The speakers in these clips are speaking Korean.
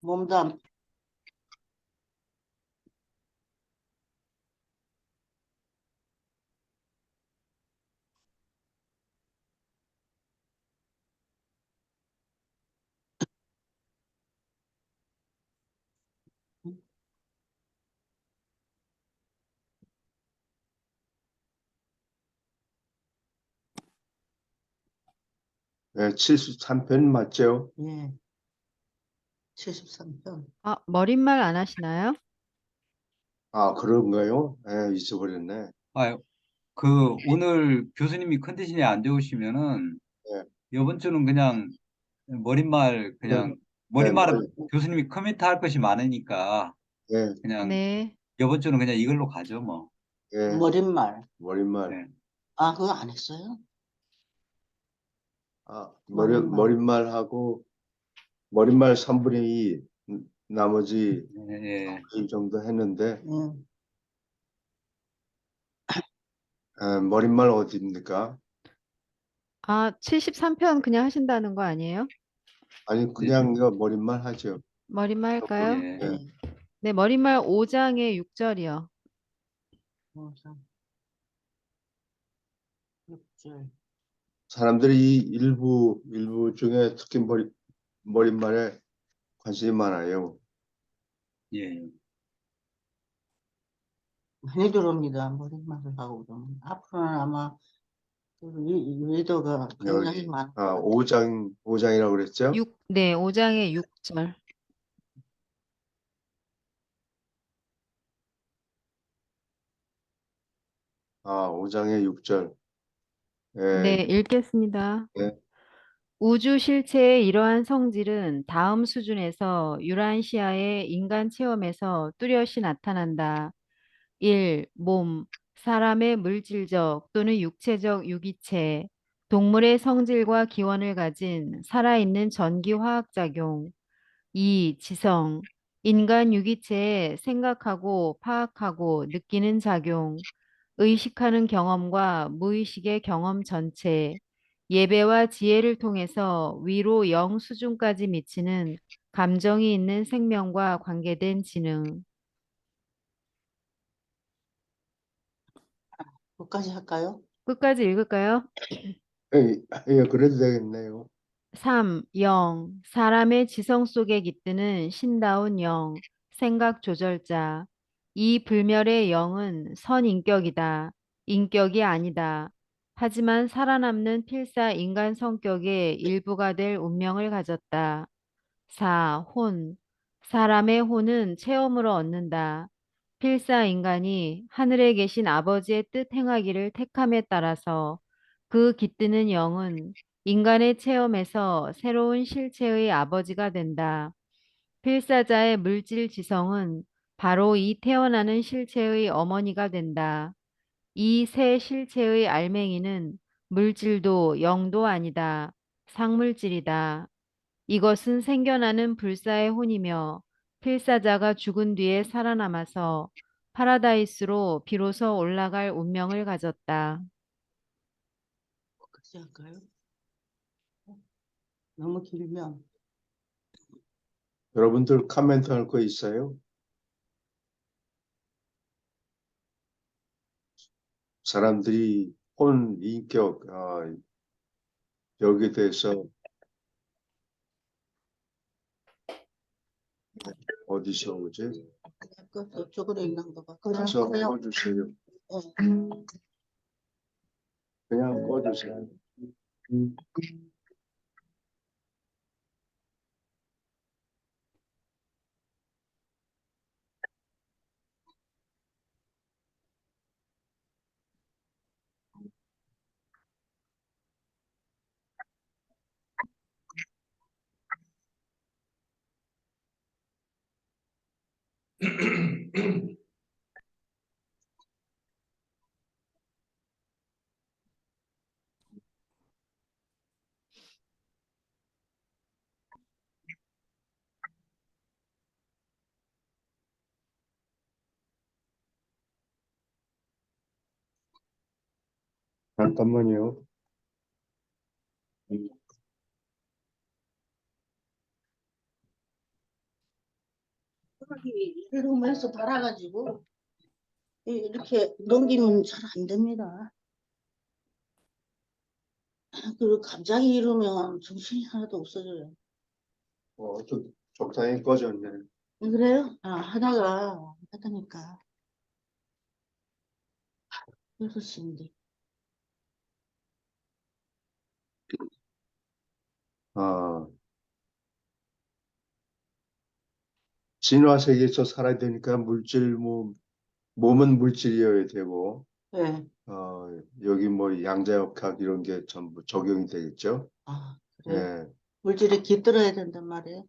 몸담. 네, 73편 맞죠? 예, 73편. 아, 머릿말 안 하시나요? 아, 그런가요? 네, 잊어버렸네. 아, 오늘 교수님이 컨디션이 안 좋으시면은, 네, 이번 주는 그냥 네, 네, 머릿말은 교수님이 코멘트 할 것이 많으니까, 네, 그냥 네. 이번 주는 그냥 이걸로 가죠, 뭐. 네, 머릿말. 머릿말. 네. 아, 그거 안 했어요? 아, 머릿말. 머릿말하고, 머릿말 3분의 2, 나머지 예, 2 정도 했는데, 예. 머릿말 어디입니까? 아, 73편 그냥 하신다는 거 아니에요? 아니, 그냥 이거 머릿말 하죠. 머릿말 할까요? 예. 네, 예. 네, 머릿말 5장의 6절이요. 6절. 사람들이 이 일부 중에 특히 머릿말에 관심이 많아요. 예. 많이 들어옵니다. 머릿말을 하고 그러면. 앞으로는 아마 그 리더가 굉장히 여기, 많을 것 아, 같아요. 5장이라고 그랬죠? 네, 5장의 6절. 아, 5장의 6절. 네, 예, 읽겠습니다. 예, 우주 실체의 이러한 성질은 다음 수준에서 유란시아의 인간 체험에서 뚜렷이 나타난다. 1. 몸, 사람의 물질적 또는 육체적 유기체, 동물의 성질과 기원을 가진 살아있는 전기화학작용. 2. 지성, 인간 유기체의 생각하고 파악하고 느끼는 작용, 의식하는 경험과 무의식의 경험 전체, 예배와 지혜를 통해서 위로 영 수준까지 미치는 감정이 있는 생명과 관계된 지능. 그까지 할까요? 끝까지 읽을까요? 예, 예, 그래도 되겠네요. 3. 영, 사람의 지성 속에 깃드는 신다운 영, 생각 조절자. 이 불멸의 영은 선인격이다. 인격이 아니다. 하지만 살아남는 필사 인간 성격의 일부가 될 운명을 가졌다. 4. 혼, 사람의 혼은 체험으로 얻는다. 필사 인간이 하늘에 계신 아버지의 뜻 행하기를 택함에 따라서 그 깃드는 영은 인간의 체험에서 새로운 실체의 아버지가 된다. 필사자의 물질 지성은 바로 이 태어나는 실체의 어머니가 된다. 이 새 실체의 알맹이는 물질도 영도 아니다. 상물질이다. 이것은 생겨나는 불사의 혼이며 필사자가 죽은 뒤에 살아남아서 파라다이스로 비로소 올라갈 운명을 가졌다. 그까지 할까요? 너무 길면. 여러분들 코멘트 할 거 있어요? 사람들이 혼, 인격, 여기에 대해서 어디서 오지? 그 저쪽으로 있는 거 봐. 가서 그냥 꺼주세요. 예. 그냥 꺼주세요. 잠깐만요. 이러면서 달아가지고 이렇게 넘기면 잘 안 됩니다. 그리고 갑자기 이러면 정신이 하나도 없어져요. 좀 적당히 꺼졌네. 그래요? 하다가 하다니까 6시인데. 아, 진화 세계에서 살아야 되니까 몸은 물질이어야 되고, 네. 여기 뭐 양자역학 이런 게 전부 적용이 되겠죠. 그래요? 예, 물질에 깃들어야 된단 말이에요.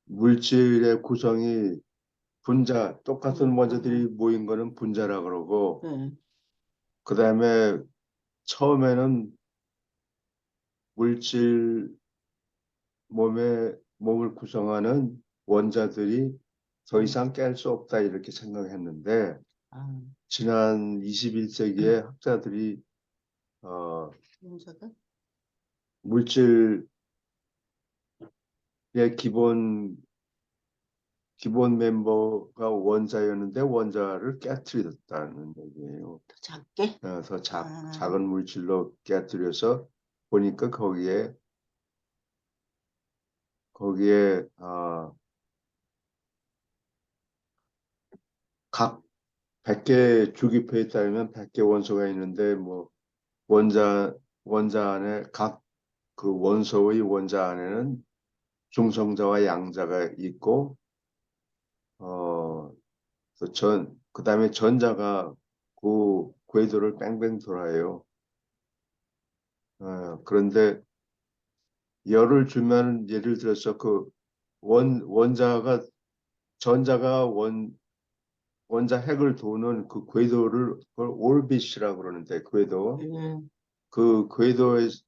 물질의 구성이 똑같은 음, 원자들이 모인 거는 분자라 그러고, 네. 그 다음에 처음에는 물질 몸을 구성하는 원자들이 더 이상 깰 수 없다 이렇게 생각했는데, 아, 지난 21세기에 학자들이 어, 분자가? 물질의 기본 멤버가 원자였는데 원자를 깨트렸다는 얘기예요. 더 작게? 더 아, 작은 물질로 깨트려서 보니까 거기에 각 100개 주기표에 따르면 100개 원소가 있는데 뭐 원자 안에 각 그 원소의 원자 안에는 중성자와 양자가 있고 그다음에 전자가 그 궤도를 뺑뺑 돌아요. 그런데 열을 주면 예를 들어서 그 원자가 전자가 원자 핵을 도는 그 궤도를 그걸 올빗이라고 그러는데 궤도 예. 그 궤도에서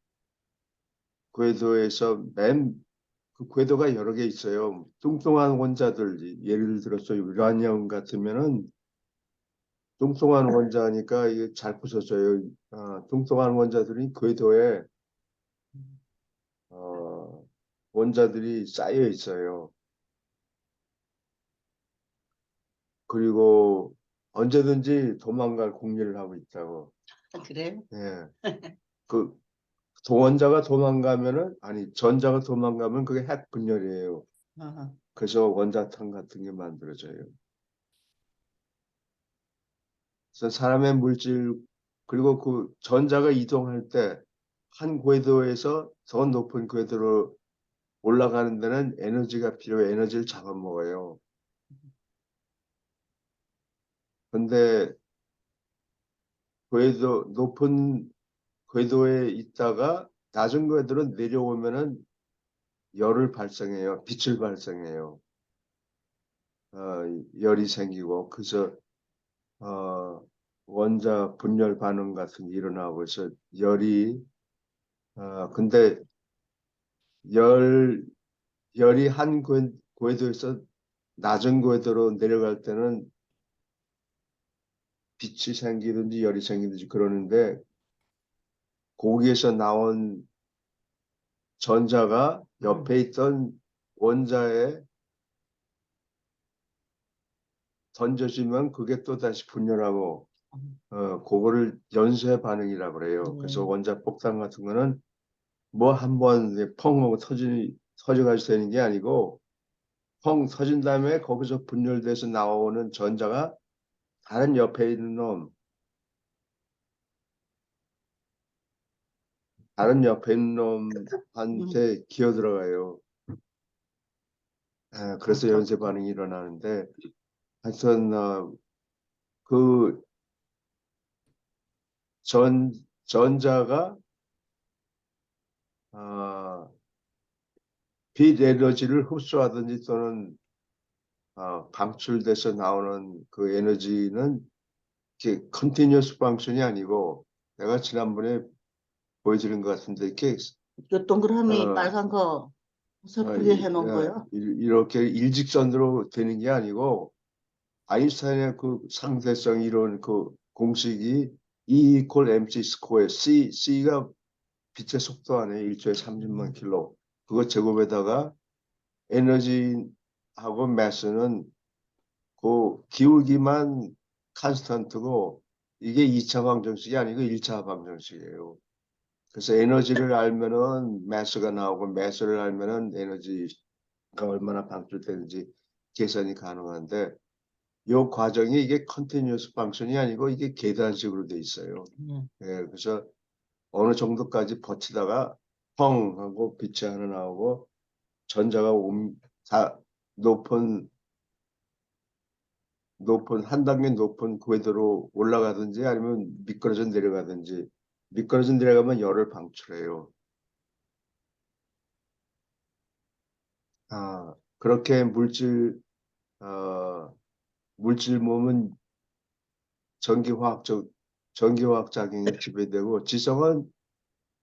그 궤도가 여러 개 있어요. 뚱뚱한 원자들 예를 들어서 유라늄 같으면은 뚱뚱한 원자니까 이게 잘 부서져요. 뚱뚱한 원자들이 궤도에 어, 원자들이 쌓여 있어요. 그리고 언제든지 도망갈 공리를 하고 있다고. 그래요? 예. 그 원자가 도망가면은 아니 전자가 도망가면 그게 핵 분열이에요. 아하. 그래서 원자탄 같은 게 만들어져요. 그래서 사람의 물질 그리고 그 전자가 이동할 때 한 궤도에서 더 높은 궤도로 올라가는 데는 에너지가 필요해 에너지를 잡아먹어요. 근데 높은 궤도에 있다가 낮은 궤도로 내려오면은 열을 발생해요. 빛을 발생해요. 어, 열이 생기고 그래서 어, 원자 분열 반응 같은 게 일어나고 해서 근데 열 열이 한 궤도에서 낮은 궤도로 내려갈 때는 빛이 생기든지 열이 생기든지 그러는데 거기에서 나온 전자가 옆에 있던 원자에 던져지면 그게 또 다시 분열하고 그거를 연쇄 반응이라고 그래요. 그래서 원자 폭탄 같은 거는 뭐 한번 펑 하고 터져가지고 되는 게 아니고 펑 터진 다음에 거기서 분열돼서 나오는 전자가 다른 옆에 있는 놈한테 기어 들어가요. 그래서 연쇄 반응이 일어나는데 하여튼 그 전자가 어, 빛 에너지를 흡수하든지 또는 방출돼서 나오는 그 에너지는 이렇게 컨티뉴어스 방션이 아니고 내가 지난번에 보여드린 것 같은데 이렇게 요 동그라미 어, 빨간 거 어설프게 해놓은 거요? 이렇게 일직선으로 되는 게 아니고 아인슈타인의 그 상대성 이론 그 공식이 E equal mc 스퀘어 C가 빛의 속도 안에 1초에 30만 킬로 그거 제곱에다가 에너지 하고 매스는 그 기울기만 컨스턴트고 이게 2차 방정식이 아니고 1차 방정식이에요. 그래서 에너지를 알면은 매스가 나오고 매스를 알면은 에너지가 얼마나 방출되는지 계산이 가능한데 이 과정이 이게 컨티뉴어스 펑션이 아니고 이게 계단식으로 돼 있어요. 예, 그래서 어느 정도까지 버티다가 펑 하고 빛이 하나 나오고 전자가 다 높은 한 단계 높은 궤도로 올라가든지 아니면 미끄러져 내려가든지 미끄러져 내려가면 열을 방출해요. 그렇게 물질 몸은 전기화학 작용에 지배되고 지성은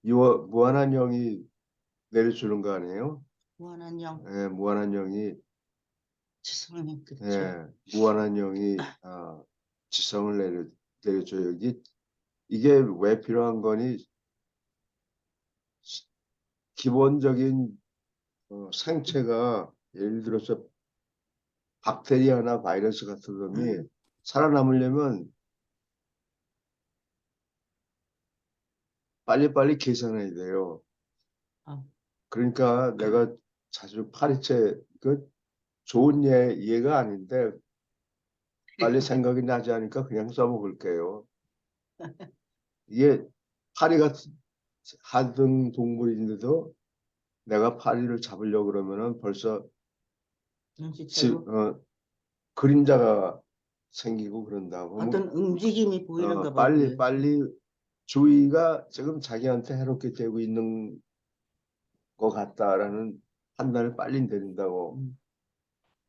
무한한 영이 내려주는 거 아니에요? 무한한 영, 예, 무한한 영이 지성이 그렇죠. 예, 무한한 영이 지성을 내려줘요. 이게 왜 필요한 거니? 기본적인 생체가 예를 들어서 박테리아나 바이러스 같은 놈이 살아남으려면 빨리빨리 계산해야 돼요. 아. 그러니까 내가 자주 파리채 그 좋은 예가 아닌데 빨리 생각이 나지 않으니까 그냥 써먹을게요. 이게 파리 같은 하등 동물인데도 내가 파리를 잡으려고 그러면은 벌써 눈치채고 그림자가 생기고 그런다고. 어떤 움직임이 보이는가 봐. 빨리 주의가 지금 자기한테 해롭게 되고 있는 것 같다라는 판단을 빨리 내린다고.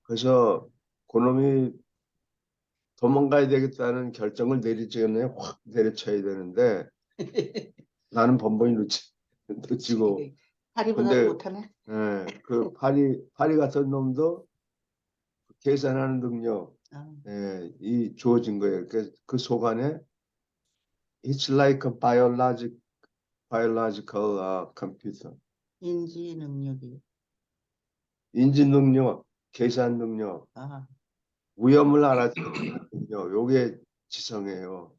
그래서 그놈이 도망가야 되겠다는 결정을 내리기 전에 확 내려쳐야 되는데 나는 번번이 놓치고. 파리보다도 근데 못하네. 그 파리 같은 놈도 계산하는 능력 이 주어진 거예요. 그 속안에 It's like a biological computer. 인지 능력이. 인지 능력, 계산 능력, 아, 위험을 알아채는 능력, 요게 지성이에요.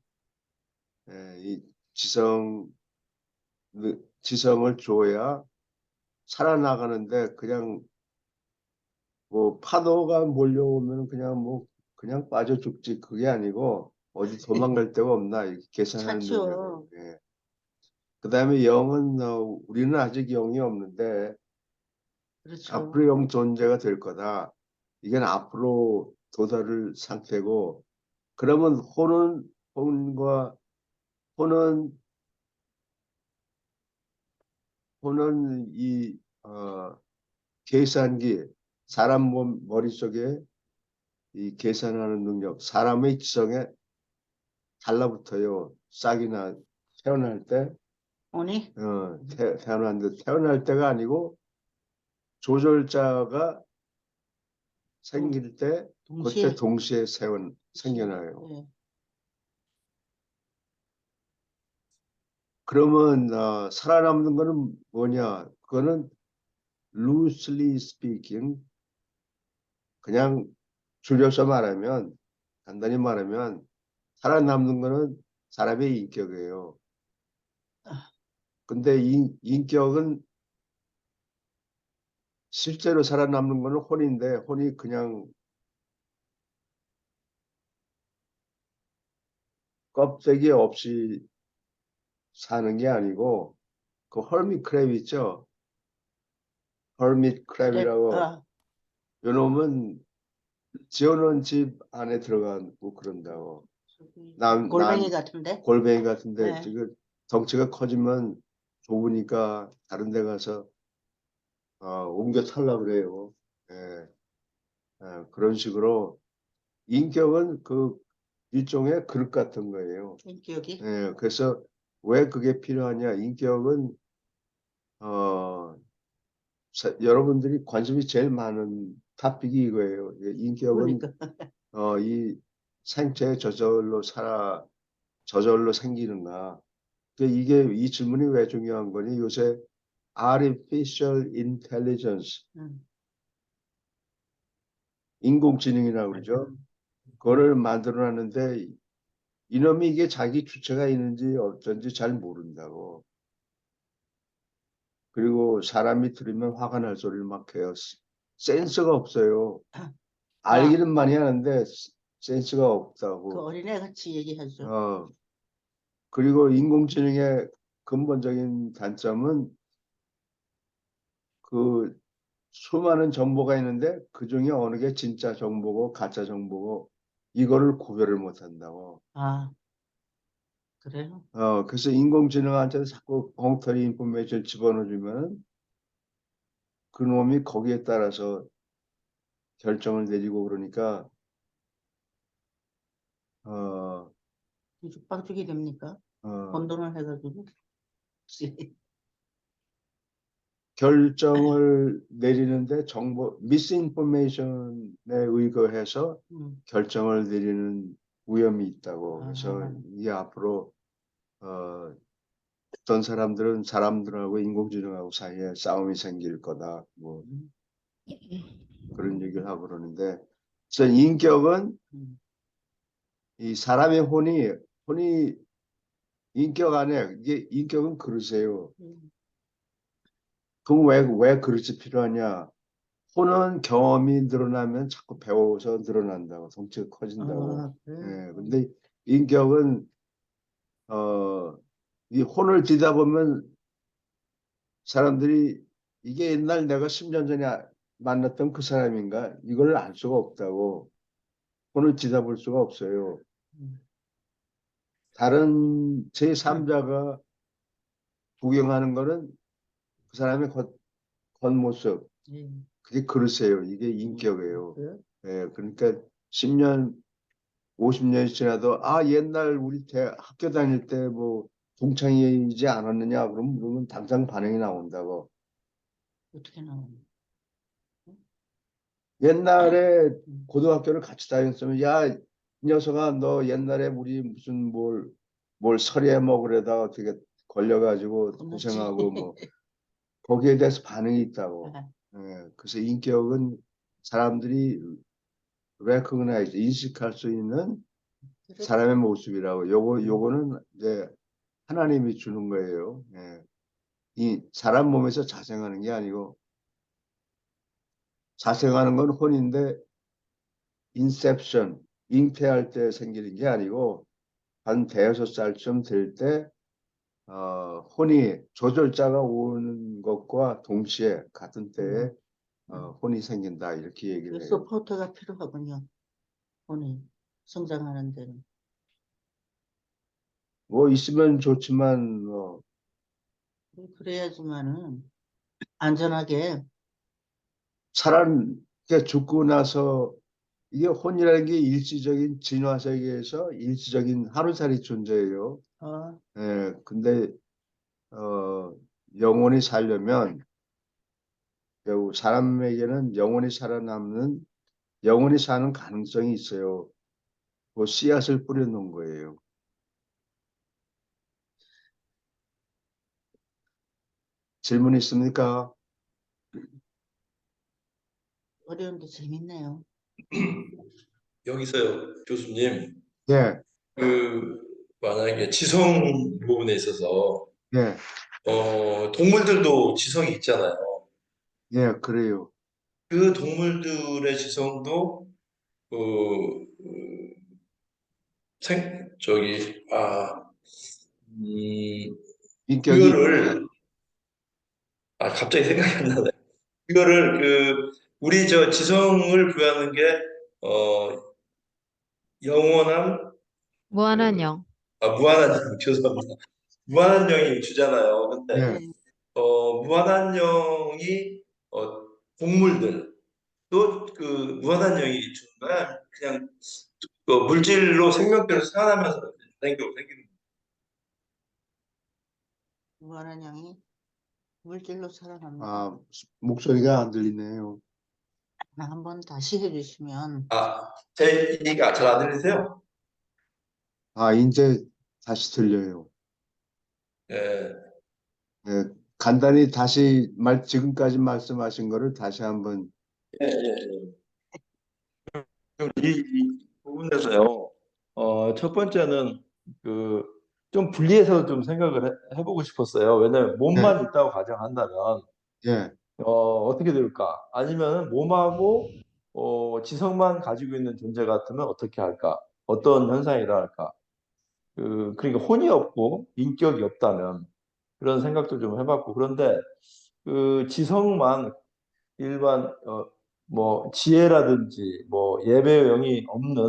이 지성을 줘야 살아나가는데 그냥 뭐 파도가 몰려오면 그냥 빠져 죽지 그게 아니고 어디 도망갈 데가 없나 이렇게 계산하는 찾죠. 능력이에요. 그다음에 영은 우리는 아직 영이 없는데 그렇죠. 앞으로 영 존재가 될 거다. 이건 앞으로 도달을 상태고 그러면 혼과 혼은 이 계산기 사람 머릿속에 이 계산하는 능력 사람의 지성에 달라붙어요. 싹이나 태어날 때 오니? 태어날 때가 아니고 조절자가 생길 때 그때 동시에 생겨나요. 네. 그러면 살아남는 거는 뭐냐? 그거는 loosely speaking 그냥 줄여서 말하면 간단히 말하면 살아남는 거는 사람의 인격이에요. 근데 인격은 실제로 살아남는 거는 혼인데 혼이 그냥 껍데기 없이 사는 게 아니고 그 헐밋 크랩 있죠? 헐밋 크랩이라고 요놈은 지어놓은 집 안에 들어가고 그런다고. 골뱅이 같은데? 골뱅이 같은데 네. 지금 덩치가 커지면 좁으니까 다른 데 가서 옮겨 살라 그래요. 예, 그런 식으로 인격은 그 일종의 그릇 같은 거예요. 인격이? 예, 그래서 왜 그게 필요하냐? 인격은 여러분들이 관심이 제일 많은 토픽이 이거예요. 인격은 그러니까. 이 생체에 저절로 생기는가? 이게 이 질문이 왜 중요한 거니? 요새 artificial intelligence 인공지능이라고 그러죠. 그거를 만들어놨는데 이놈이 이게 자기 주체가 있는지 어쩐지 잘 모른다고. 그리고 사람이 들으면 화가 날 소리를 막 해요. 센스가 없어요. 알기는 많이 하는데 센스가 그 없다고. 어린애 같이 얘기하죠. 어, 그리고 인공지능의 근본적인 단점은 그 수많은 정보가 있는데 그 중에 어느 게 진짜 정보고 가짜 정보고 이거를 구별을 못 한다고. 아, 그래요? 그래서 인공지능한테 자꾸 엉터리 인포메이션 집어넣어주면 그 놈이 거기에 따라서 결정을 내리고 그러니까, 어, 죽방죽이 됩니까? 어, 혼돈을 해가지고. 결정을 내리는데 미스인포메이션에 의거해서 음. 결정을 내리는 위험이 있다고. 그래서 아, 이게 앞으로, 어떤 사람들하고 인공지능하고 사이에 싸움이 생길 거다. 뭐 음, 그런 얘기를 하고 그러는데, 그래서 인격은 음, 이 사람의 혼이 인격 안에 이게 인격은 그릇이에요. 음. 그럼 왜 그릇이 필요하냐? 혼은 경험이 늘어나면 자꾸 배워서 늘어난다고, 덩치가 커진다고. 아, 그래. 예, 근데 인격은 이 혼을 뒤다 보면 사람들이 이게 옛날 내가 10년 전에 만났던 그 사람인가? 이걸 알 수가 없다고. 혼을 뒤다 볼 수가 없어요. 음, 다른 제3자가 구경하는 거는 그 사람의 겉모습, 예. 그게 그릇이에요. 이게 인격이에요. 그래요? 예, 그러니까 10년, 50년이 지나도 옛날 우리 학교 다닐 때 뭐 동창이지 않았느냐 그러면 당장 반응이 나온다고. 어떻게 나오는? 옛날에 음, 고등학교를 같이 다녔으면 야, 이 녀석아 너 옛날에 우리 무슨 뭘 설에 뭐 그러다 어떻게 걸려가지고 혼났지. 고생하고 뭐 거기에 대해서 반응이 있다고. 아, 예, 그래서 인격은 사람들이 recognize, 인식할 수 있는 그래. 사람의 모습이라고. 요거는 이제 하나님이 주는 거예요. 예. 이 사람 몸에서 자생하는 게 아니고 자생하는 건 혼인데 인셉션, 잉태할 때 생기는 게 아니고 한 대여섯 살쯤 될 때 혼이 조절자가 오는 것과 동시에 같은 때에 혼이 생긴다 이렇게 얘기를 그 해요. 서포터가 필요하군요. 본인 성장하는 데는. 뭐 있으면 좋지만 그래야지만은 안전하게. 사람 죽고 나서 이게 혼이라는 게 일시적인 진화 세계에서 일시적인 하루살이 존재예요. 아, 예, 근데 어, 영혼이 살려면 결국 사람에게는 영혼이 사는 가능성이 있어요. 그 씨앗을 뿌려놓은 거예요. 질문 있습니까? 어려운데 재밌네요. 여기서요, 교수님, 네, 그, 만약에 지성 부분에 있어서, 네, 동물들도 지성이 있잖아요. 네, 그래요. 그 동물들의 지성도, 그, 그 저기, 인격이 그거를, 갑자기 생각이 안 나네. 그거를, 우리 지성을 부여하는 게, 어, 영원한, 무한한 그, 영. 무한한 영, 죄송합니다. 무한한 영이 주잖아요. 근데, 네, 네. 무한한 영이 동물들 또 그 무한한 영이 주는 거야 그냥 그 물질로 생명체로 살아나면서 생기는 무한한 양이 물질로 살아납니다. 목소리가 안 들리네요. 한번 다시 해주시면. 제 얘기가 잘 안 들리세요? 이제 다시 들려요. 예, 예, 간단히 다시 지금까지 말씀하신 거를 다시 한번. 예, 예. 이 부분에서요. 첫 번째는 그 좀 분리해서 좀 생각을 해보고 싶었어요. 왜냐면 예, 몸만 있다고 가정한다면 예, 어떻게 될까? 아니면 몸하고 지성만 가지고 있는 존재 같으면 어떻게 할까? 어떤 현상이 일어날까? 그러니까 혼이 없고 인격이 없다면 그런 생각도 좀 해봤고 그런데 그 지성만 일반 뭐 지혜라든지 뭐 예배의 영이 없는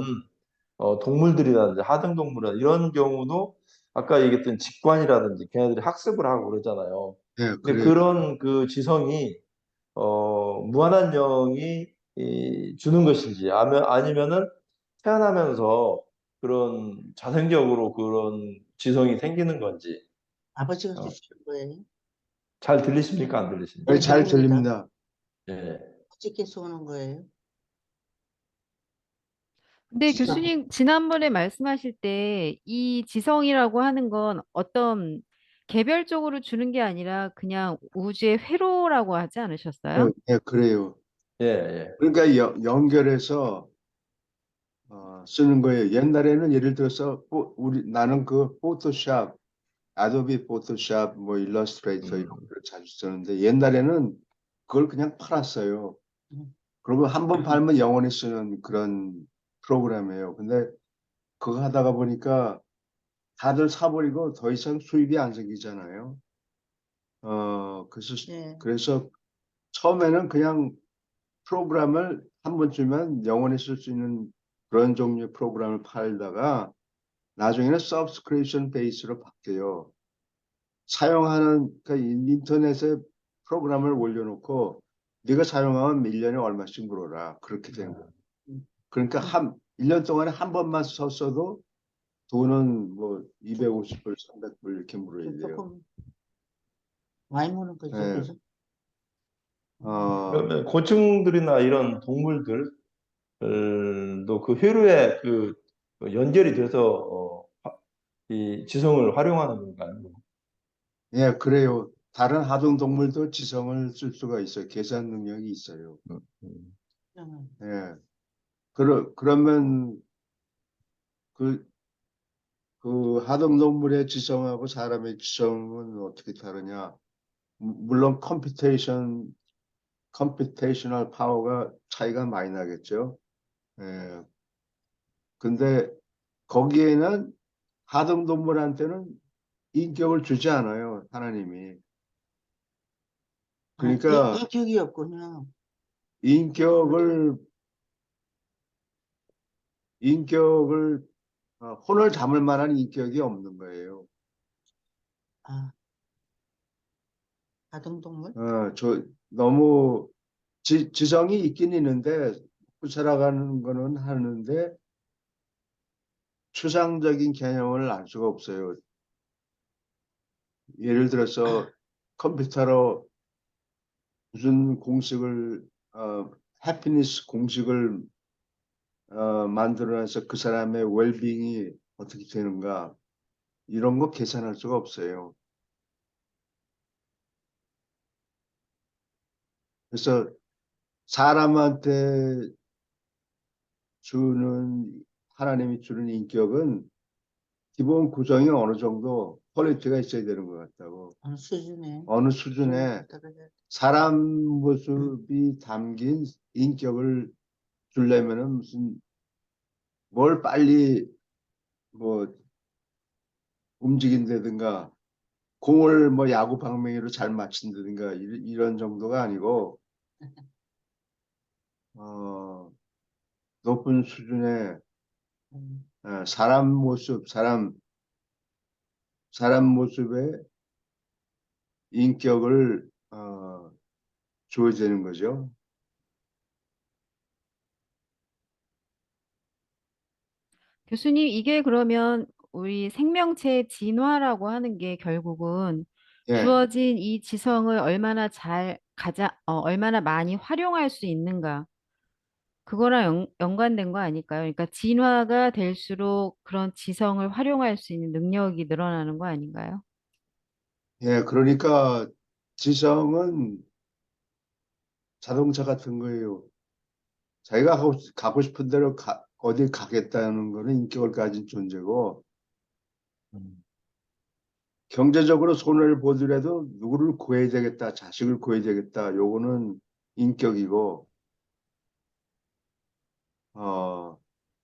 동물들이라든지 하등동물이나 이런 경우도 아까 얘기했던 직관이라든지 걔네들이 학습을 하고 그러잖아요. 예, 근데 그래요. 그런 그 지성이 무한한 영이 주는 것인지 아니면은 태어나면서 그런 자생적으로 그런 지성이 생기는 건지 아버지가 어, 주신 거예요. 잘 들리십니까? 안 들리십니까? 예, 네, 잘 들립니다. 들립니다. 예. 아버지께서 오는 거예요. 근데 진짜. 교수님 지난번에 말씀하실 때 이 지성이라고 하는 건 어떤 개별적으로 주는 게 아니라 그냥 우주의 회로라고 하지 않으셨어요? 예, 그래요. 예, 예. 그러니까 연결해서 쓰는 거예요. 옛날에는 예를 들어서 나는 그 포토샵, 아도비 포토샵, 뭐 일러스트레이터 이런 음, 걸 자주 쓰는데 옛날에는 그걸 그냥 팔았어요. 음, 그리고 한 번 팔면 영원히 쓰는 그런 프로그램이에요. 근데 그거 하다가 보니까 다들 사버리고 더 이상 수입이 안 생기잖아요. 그래서 네. 그래서 처음에는 그냥 프로그램을 한 번 주면 영원히 쓸 수 있는 그런 종류의 프로그램을 팔다가 나중에는 서브스크립션 베이스로 바뀌어요. 사용하는 그 인터넷에 프로그램을 올려놓고 네가 사용하면 1년에 얼마씩 물어라. 그렇게 된 거예요. 음, 그러니까 1년 동안에 한 번만 썼어도 돈은 뭐 250불, 300불 이렇게 물어야 돼요. 조금 많이 무는 거죠, 예, 그죠? 어, 그러면 곤충들이나 이런 동물들도 그 회로에 그 연결이 돼서 이 지성을 활용하는 건가요? 예, 그래요. 다른 하등 동물도 지성을 쓸 수가 있어요. 계산 능력이 있어요. 음, 음. 예. 그러면 그, 그 하등 동물의 지성하고 사람의 지성은 어떻게 다르냐? 물론 컴퓨테이셔널 파워가 차이가 많이 나겠죠. 예. 근데 거기에는 하등 동물한테는 인격을 주지 않아요. 하나님이. 아, 그러니까 인격이 없군요. 인격을 인격을 혼을 담을 만한 인격이 없는 거예요. 아, 아동동물? 너무 지성이 있긴 있는데 살아가는 거는 하는데 추상적인 개념을 알 수가 없어요. 예를 들어서 컴퓨터로 무슨 공식을 해피니스 공식을 만들어내서 그 사람의 웰빙이 어떻게 되는가 이런 거 계산할 수가 없어요. 그래서 사람한테 주는 하나님이 주는 인격은 기본 구성이 어느 정도 퀄리티가 있어야 되는 것 같다고. 어느 수준에 어느 기준을 수준에 갖다가 해야 돼. 사람 모습이 담긴 인격을 주려면은 무슨 뭘 빨리 뭐 움직인다든가 공을 뭐 야구 방망이로 잘 맞춘다든가 이런 정도가 아니고 어, 높은 수준의 사람 모습, 사람 모습의 인격을 줘야 되는 거죠. 교수님, 이게 그러면 우리 생명체의 진화라고 하는 게 결국은 예, 주어진 이 지성을 얼마나 많이 활용할 수 있는가. 그거랑 연관된 거 아닐까요? 그러니까 진화가 될수록 그런 지성을 활용할 수 있는 능력이 늘어나는 거 아닌가요? 예, 그러니까 지성은 자동차 같은 거예요. 자기가 가고 싶은 대로 어디 가겠다는 거는 인격을 가진 존재고, 음. 경제적으로 손해를 보더라도 누구를 구해야 되겠다, 자식을 구해야 되겠다, 요거는 인격이고,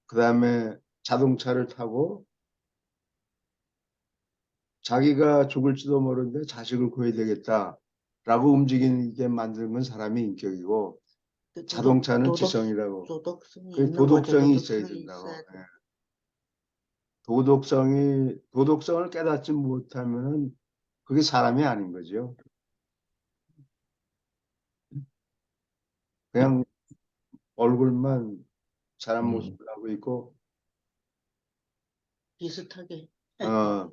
그다음에 자동차를 타고 자기가 죽을지도 모르는데 자식을 구해야 되겠다라고 움직이게 만드는 건 사람의 인격이고, 그 자동차는 지성이라고. 도덕성이 그 있는 거죠. 도덕성이 있어야 도덕성이 된다고. 있어야 돼. 예. 도덕성을 깨닫지 못하면은 그게 사람이 아닌 거죠. 그냥 얼굴만 사람 모습을 하고 있고, 비슷하게. 어,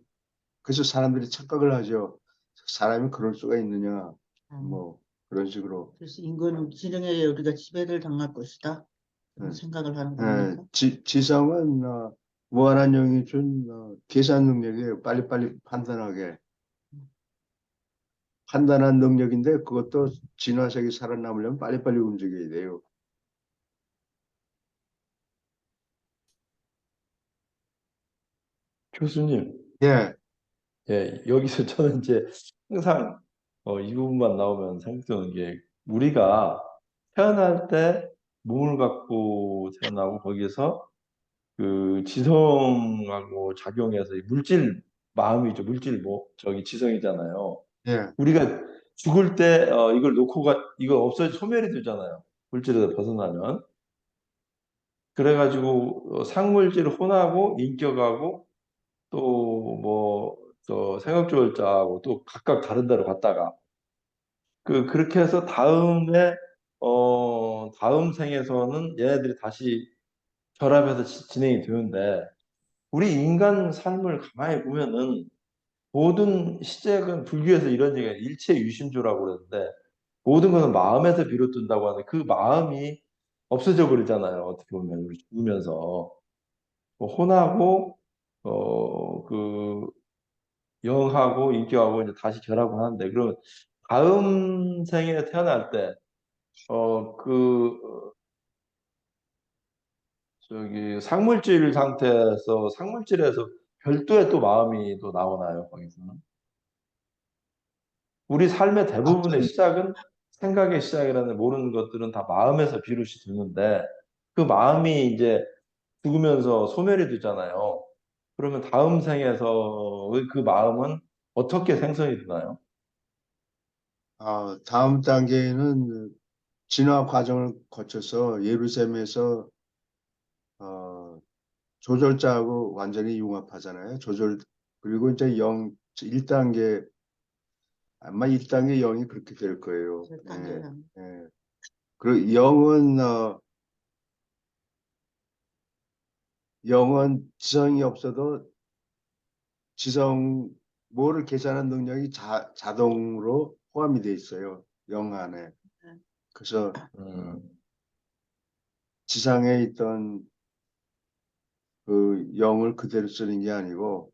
그래서 사람들이 착각을 하죠. 사람이 그럴 수가 있느냐, 뭐, 그런 식으로. 그래서 인간 지능에 우리가 지배를 당할 것이다. 그런 예. 생각을 하는 예, 겁니까? 지성은 무한한 영이 준 계산 능력이에요. 빨리빨리 판단하게. 판단한 능력인데 그것도 진화색이 살아남으려면 빨리빨리 움직여야 돼요. 교수님, 예, 예, 여기서 저는 이제 항상 이 부분만 나오면 생각드는 게 우리가 태어날 때 몸을 갖고 태어나고 거기에서 그 지성하고 작용해서 이 물질 마음이죠. 물질 뭐 저기 지성이잖아요. 예. 우리가 죽을 때 이걸 놓고 이거 없어져 소멸이 되잖아요. 물질에서 벗어나면. 그래가지고 상물질 혼하고 인격하고 또 뭐 또 생각조월자하고 또 각각 다른 데로 갔다가 그렇게 해서 다음에 다음 생에서는 얘네들이 다시 결합해서 진행이 되는데 우리 인간 삶을 가만히 보면은 모든 시작은 불교에서 이런 얘기가 일체 유심조라고 그러는데 모든 것은 마음에서 비롯된다고 하는데 그 마음이 없어져 버리잖아요. 어떻게 보면 우리 죽으면서 뭐 혼하고 그 영하고 인격하고 이제 다시 결합을 하는데 그러면 다음 생에 태어날 때 저기 상물질 상태에서 상물질에서 별도의 또 마음이 또 나오나요, 거기서는? 우리 삶의 대부분의 시작은 생각의 시작이라는 모르는 것들은 다 마음에서 비롯이 되는데 그 마음이 이제 죽으면서 소멸이 되잖아요. 그러면 다음 생에서의 그 마음은 어떻게 생성이 되나요? 다음 단계는 진화 과정을 거쳐서 예루살렘에서 어, 조절자하고 완전히 융합하잖아요. 그리고 이제 1단계, 아마 1단계 0이 그렇게 될 거예요. 제 예, 단계랑. 예. 그리고 0은 지성이 없어도 지성, 뭐를 계산하는 능력이 자동으로 포함이 돼 있어요. 0 안에. 그래서 음, 지상에 있던 그 0을 그대로 쓰는 게 아니고,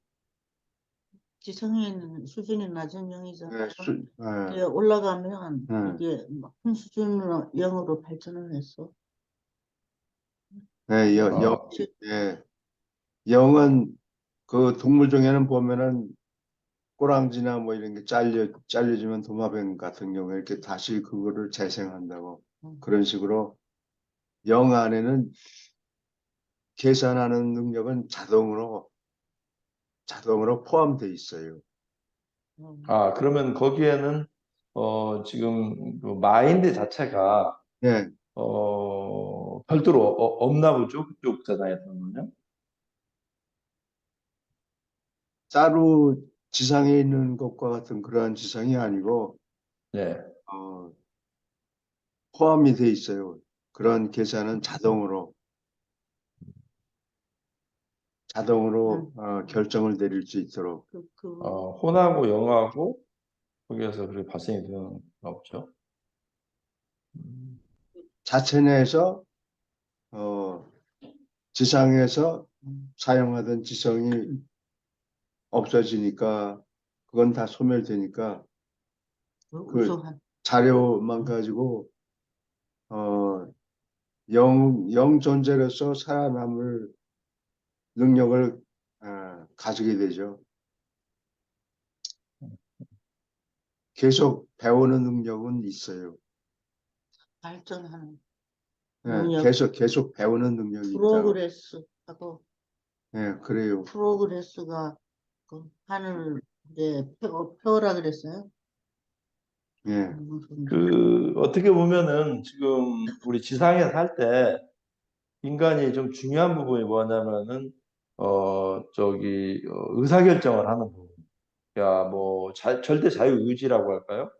지성에 있는 수준이 낮은 예, 영이잖아요. 예, 이게 올라가면 예, 이게 큰 수준으로 영으로 발전을 했어. 예, 아, 예. 0은 그 동물 중에는 보면은 꼬랑지나 뭐 이런 게 잘려지면 도마뱀 같은 경우에 이렇게 다시 그거를 재생한다고. 그런 식으로 0 안에는 계산하는 능력은 자동으로 포함되어 있어요. 그러면 거기에는 지금 그 마인드 자체가 예, 별도로 없나 보죠? 그쪽 세상에서는요? 따로 지상에 있는 것과 같은 그러한 지상이 아니고 네. 어, 포함이 돼 있어요. 그런 계산은 자동으로 결정을 내릴 수 있도록. 혼하고 영하고 거기에서 그렇게 발생이 되는 거 없죠? 자체 내에서 어, 지상에서 사용하던 지성이 없어지니까 그건 다 소멸되니까 그 우수한. 자료만 가지고 영 존재로서 살아남을 능력을 가지게 되죠. 계속 배우는 능력은 있어요. 발전하는 예, 능력, 계속 배우는 능력이 있다. 프로그레스하고 예, 그래요. 프로그레스가 그 하늘에 펴라 그랬어요. 예, 그 어떻게 보면은 지금 우리 지상에 살 때 인간이 좀 중요한 부분이 뭐냐면은 의사결정을 하는 부분. 야, 뭐 절대 자유의지라고 할까요?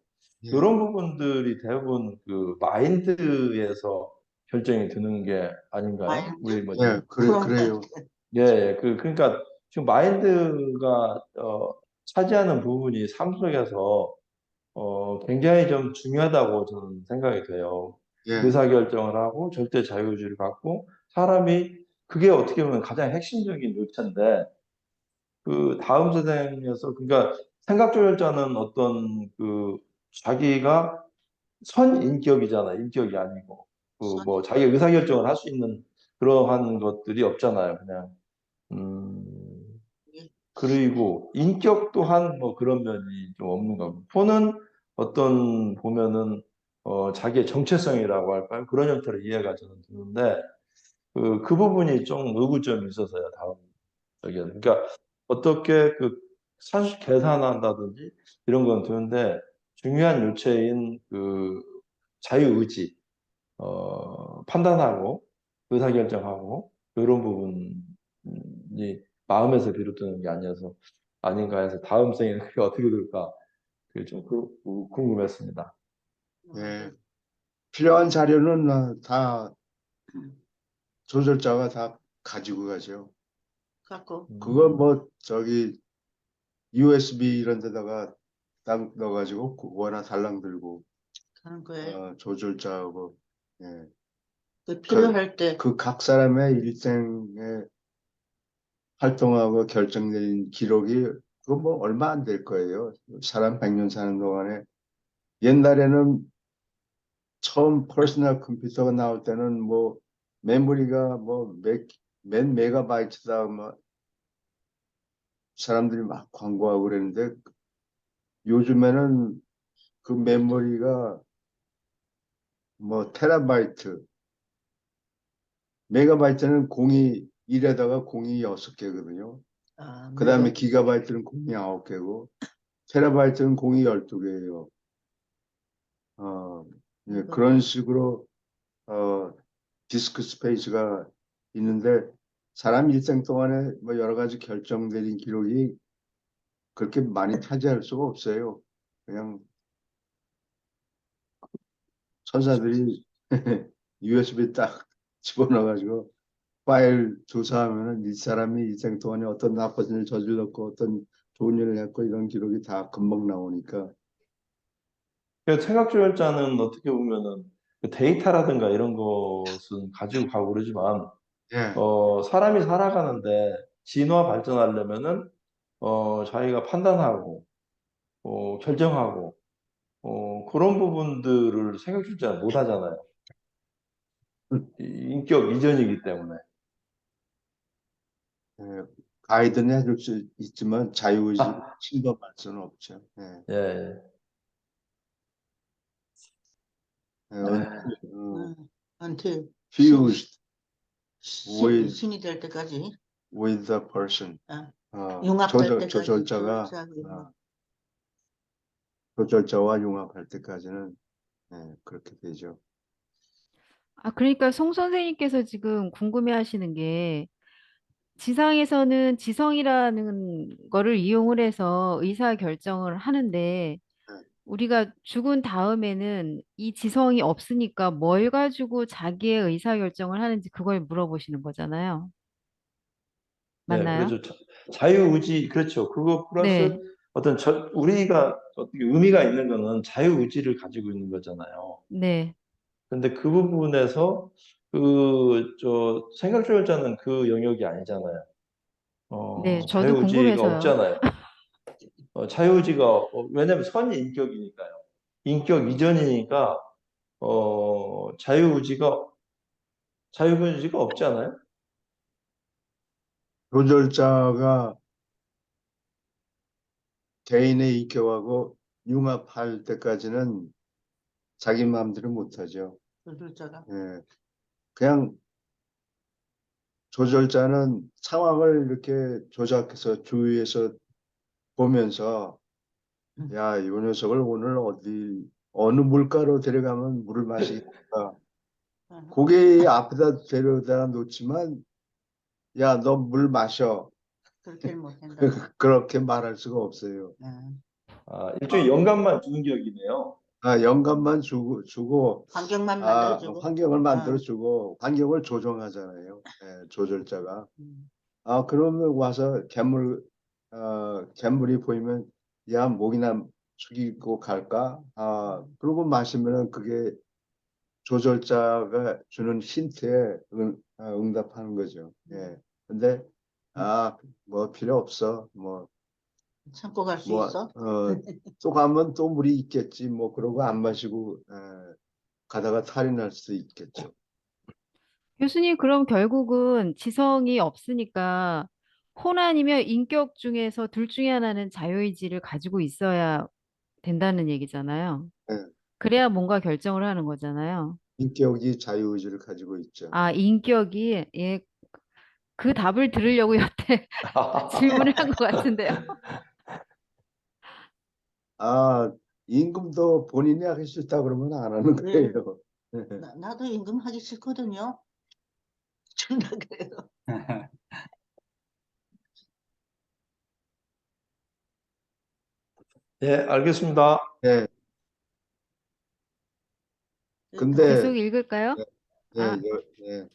예, 이런 부분들이 대부분 그 마인드에서 결정이 드는 게 아닌가요? 우리 뭐 예, 그래요. 예, 예. 그러니까 지금 마인드가 차지하는 부분이 삶 속에서 굉장히 좀 중요하다고 저는 생각이 돼요. 예, 의사결정을 하고 절대 자유의지를 갖고 사람이 그게 어떻게 보면 가장 핵심적인 요체인데 그 다음 세상에서 그러니까 생각조절자는 어떤 그 자기가 선인격이잖아. 인격이 아니고 그 뭐 자기 의사결정을 할 수 있는 그러한 것들이 없잖아요. 그냥 그리고 인격 또한 뭐 그런 면이 좀 없는 거고 폰은 어떤 보면은 자기의 정체성이라고 할까요? 그런 형태로 이해가 저는 드는데 그 부분이 좀 의구점이 있어서요. 다음 저기는 그러니까 어떻게 그 산수 계산한다든지 이런 건 드는데 중요한 요체인 그 자유의지 판단하고 의사결정하고 이런 부분이 마음에서 비롯되는 게 아니어서 아닌가 해서 다음 생에는 그게 어떻게 될까 그게 좀 궁금했습니다. 예. 필요한 자료는 다 조절자가 다 가지고 가죠. 갖고 그거 뭐 저기 USB 이런 데다가 딱 넣어가지고 그거나 달랑 들고 하는 거예요. 조절자하고 예. 그 필요할 때 그 각 사람의 일생에 활동하고 결정 내린 기록이 그거 뭐 얼마 안 될 거예요. 사람 100년 사는 동안에 옛날에는 처음 퍼스널 컴퓨터가 나올 때는 뭐 메모리가 몇 메가바이트다 뭐 사람들이 막 광고하고 그랬는데 요즘에는 그 메모리가 뭐 테라바이트 메가바이트는 공이 1에다가 공이 6개거든요. 그 다음에 기가바이트는 공이 9개고 테라바이트는 공이 12개예요. 예, 그런 식으로 디스크 스페이스가 있는데 사람 일생 동안에 뭐 여러 가지 결정 내린 기록이 그렇게 많이 차지할 수가 없어요. 그냥 천사들이 USB 딱 집어넣어가지고 파일 조사하면은 이 사람이 일생 동안에 어떤 나쁜 일을 저질렀고 어떤 좋은 일을 했고 이런 기록이 다 금방 나오니까 그 생각조절자는 어떻게 보면은 그 데이터라든가 이런 것은 가지고 가고 그러지만 예, 사람이 살아가는데 진화 발전하려면은 자기가 판단하고 결정하고 그런 부분들을 생각조절 못 하잖아요. 인격 이전이기 때문에. 예, 가이드는 해줄 수 있지만 자유의지 침범할 수는 없죠. 예, 예, 예. 예, until fused with 신이 될 때까지 the person. 융합할 때까지 조절자가 조절자와 융합할 때까지는 예, 그렇게 되죠. 아, 그러니까 송 선생님께서 지금 궁금해하시는 게 지상에서는 지성이라는 거를 이용을 해서 의사 결정을 하는데 예, 우리가 죽은 다음에는 이 지성이 없으니까 뭘 가지고 자기의 의사 결정을 하는지 그걸 물어보시는 거잖아요. 네, 맞나요? 그렇죠. 자유의지, 그렇죠. 그거 플러스 네, 우리가 어떻게 의미가 있는 거는 자유의지를 가지고 있는 거잖아요. 네, 근데 그 부분에서 생각조절자는 그 영역이 아니잖아요. 네. 저도 자유의지가 궁금해서요. 없잖아요. 자유의지가, 왜냐면 선이 인격이니까요. 인격 이전이니까, 자유의지가 자유의지가 없지 않아요? 조절자가 개인의 인격하고 융합할 때까지는 자기 마음대로 못하죠. 조술자가. 예. 그냥 조절자는 상황을 이렇게 조작해서 주위에서 보면서 야, 이 녀석을 오늘 어느 물가로 데려가면 물을 마시겠다. 어, 고개 앞에다 데려다 놓지만 야, 너 물 마셔. 그렇게는 못한다. 그렇게 말할 수가 없어요. 일종의 영감만 주는 격이네요. 영감만 주고 환경만 만들어주고. 환경을 만들어주고 환경을 조정하잖아요. 예, 조절자가. 음. 그러면 와서 괴물이 보이면 야, 목이나 죽이고 갈까? 그러고 마시면은 그게 조절자가 주는 힌트에 응답하는 거죠. 예. 근데 뭐 필요 없어. 참고 갈 수 뭐, 있어? 또 가면 또 물이 있겠지. 뭐 그러고 안 마시고 가다가 탈이 날 수도 있겠죠. 교수님, 그럼 결국은 지성이 없으니까 혼 아니면 인격 중에서 둘 중에 하나는 자유의지를 가지고 있어야 된다는 얘기잖아요. 예. 그래야 뭔가 결정을 하는 거잖아요. 인격이 자유의지를 가지고 있죠. 아, 인격이, 예, 그 답을 들으려고 여태 질문을 한 것 같은데요. 임금도 본인이 하기 싫다 그러면 안 하는 네. 거예요. 나도 임금 하기 싫거든요. 존나 그래요. 예, 알겠습니다. 예. 근데 계속 읽을까요? 예, 아, 예.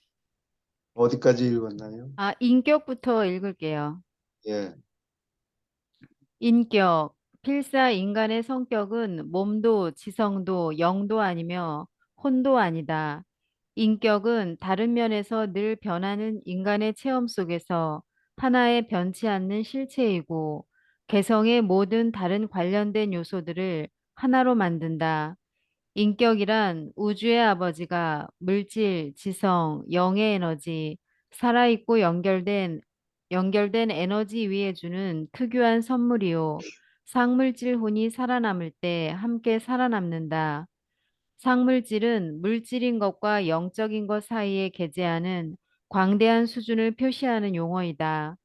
어디까지 읽었나요? 인격부터 읽을게요. 예. 인격. 필사 인간의 성격은 몸도 지성도 영도 아니며 혼도 아니다. 인격은 다른 면에서 늘 변하는 인간의 체험 속에서 하나의 변치 않는 실체이고 개성의 모든 다른 관련된 요소들을 하나로 만든다. 인격이란 우주의 아버지가 물질, 지성, 영의 에너지, 살아있고 연결된 에너지 위에 주는 특유한 선물이요. 상물질 혼이 살아남을 때 함께 살아남는다. 상물질은 물질인 것과 영적인 것 사이에 계제하는 광대한 수준을 표시하는 용어이다.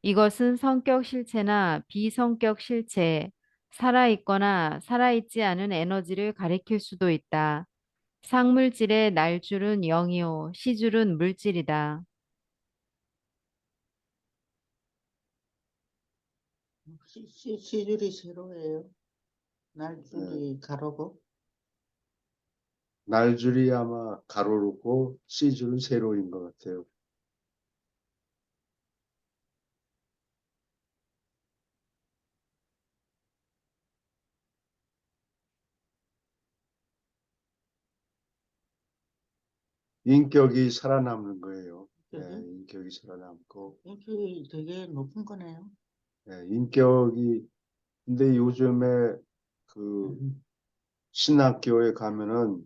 이것은 성격 실체나 비성격 실체, 살아있거나 살아있지 않은 에너지를 가리킬 수도 있다. 상물질의 날줄은 영이요, 시줄은 물질이다. 시줄이 세로예요. 예. 날줄이 가로고. 날줄이 아마 가로로고 C줄은 세로인 것 같아요. 인격이 살아남는 거예요. 예, 인격이 살아남고 인격이 되게 높은 거네요. 인격이 근데 요즘에 그 신학교에 가면은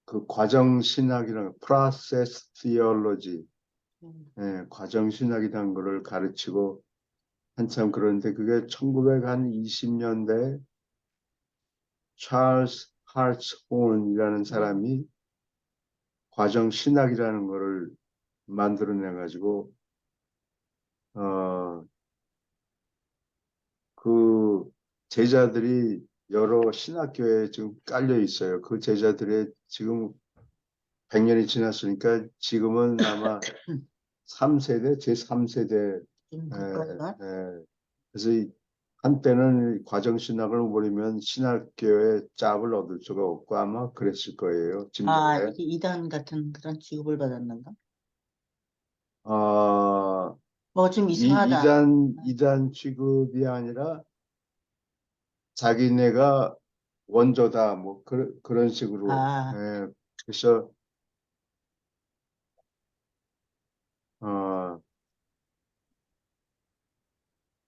그 과정 신학이라는 프로세스 티올로지 과정 신학이라는 거를 가르치고 한참 그런데 그게 1920년대 찰스 하츠혼이라는 사람이 과정 신학이라는 거를 만들어내 가지고 그 제자들이 여러 신학교에 지금 깔려 있어요. 그 제자들의 지금 100년이 지났으니까 지금은 아마 3세대, 제3세대. 가까이가. 그래서 한때는 과정신학을 버리면 신학교에 짭을 얻을 수가 없고 아마 그랬을 거예요. 진도에. 이게 이단 같은 그런 취급을 받았는가? 어, 뭐 좀 이상하다. 이단 취급이 아니라 자기네가 원조다 뭐 그런 식으로. 그래서 어,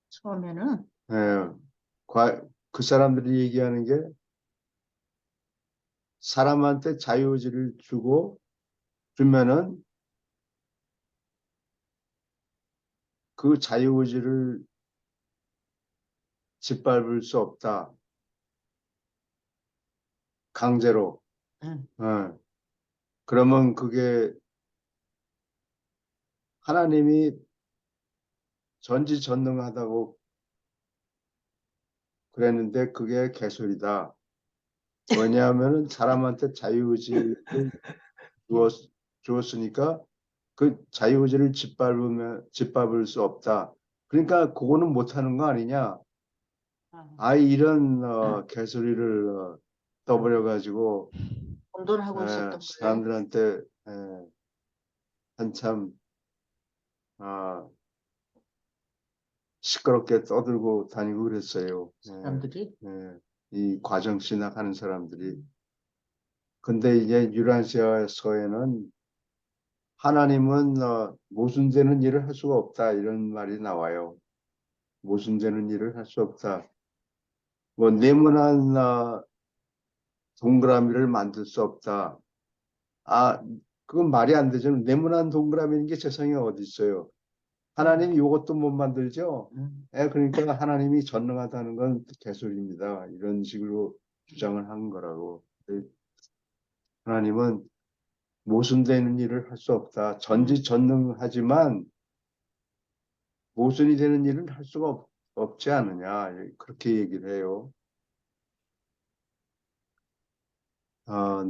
처음에는 예, 그 사람들이 얘기하는 게 사람한테 자유의지를 주고 주면은 그 자유의지를 짓밟을 수 없다. 강제로. 응. 그러면 그게 하나님이 전지전능하다고 그랬는데 그게 개소리다. 왜냐하면은 사람한테 자유의지를 주었으니까 그 자유의지를 짓밟을 수 없다. 그러니까 그거는 못하는 거 아니냐. 이런 개소리를 떠버려 가지고 혼돈하고 있었던 거예요. 사람들한테 한참 시끄럽게 떠들고 다니고 그랬어요. 사람들이. 이 과정 진학하는 사람들이. 근데 이제 유란시아서에는 하나님은 모순되는 일을 할 수가 없다 이런 말이 나와요. 모순되는 일을 할 수 없다. 뭐 네모난 동그라미를 만들 수 없다. 그건 말이 안 되죠. 네모난 동그라미인 게 세상에 어디 있어요. 하나님이 이것도 못 만들죠. 그러니까 하나님이 전능하다는 건 개소리입니다. 이런 식으로 주장을 한 거라고. 하나님은 모순되는 일을 할 수 없다. 전지전능하지만 모순이 되는 일은 할 수가 없지 않느냐. 그렇게 얘기를 해요.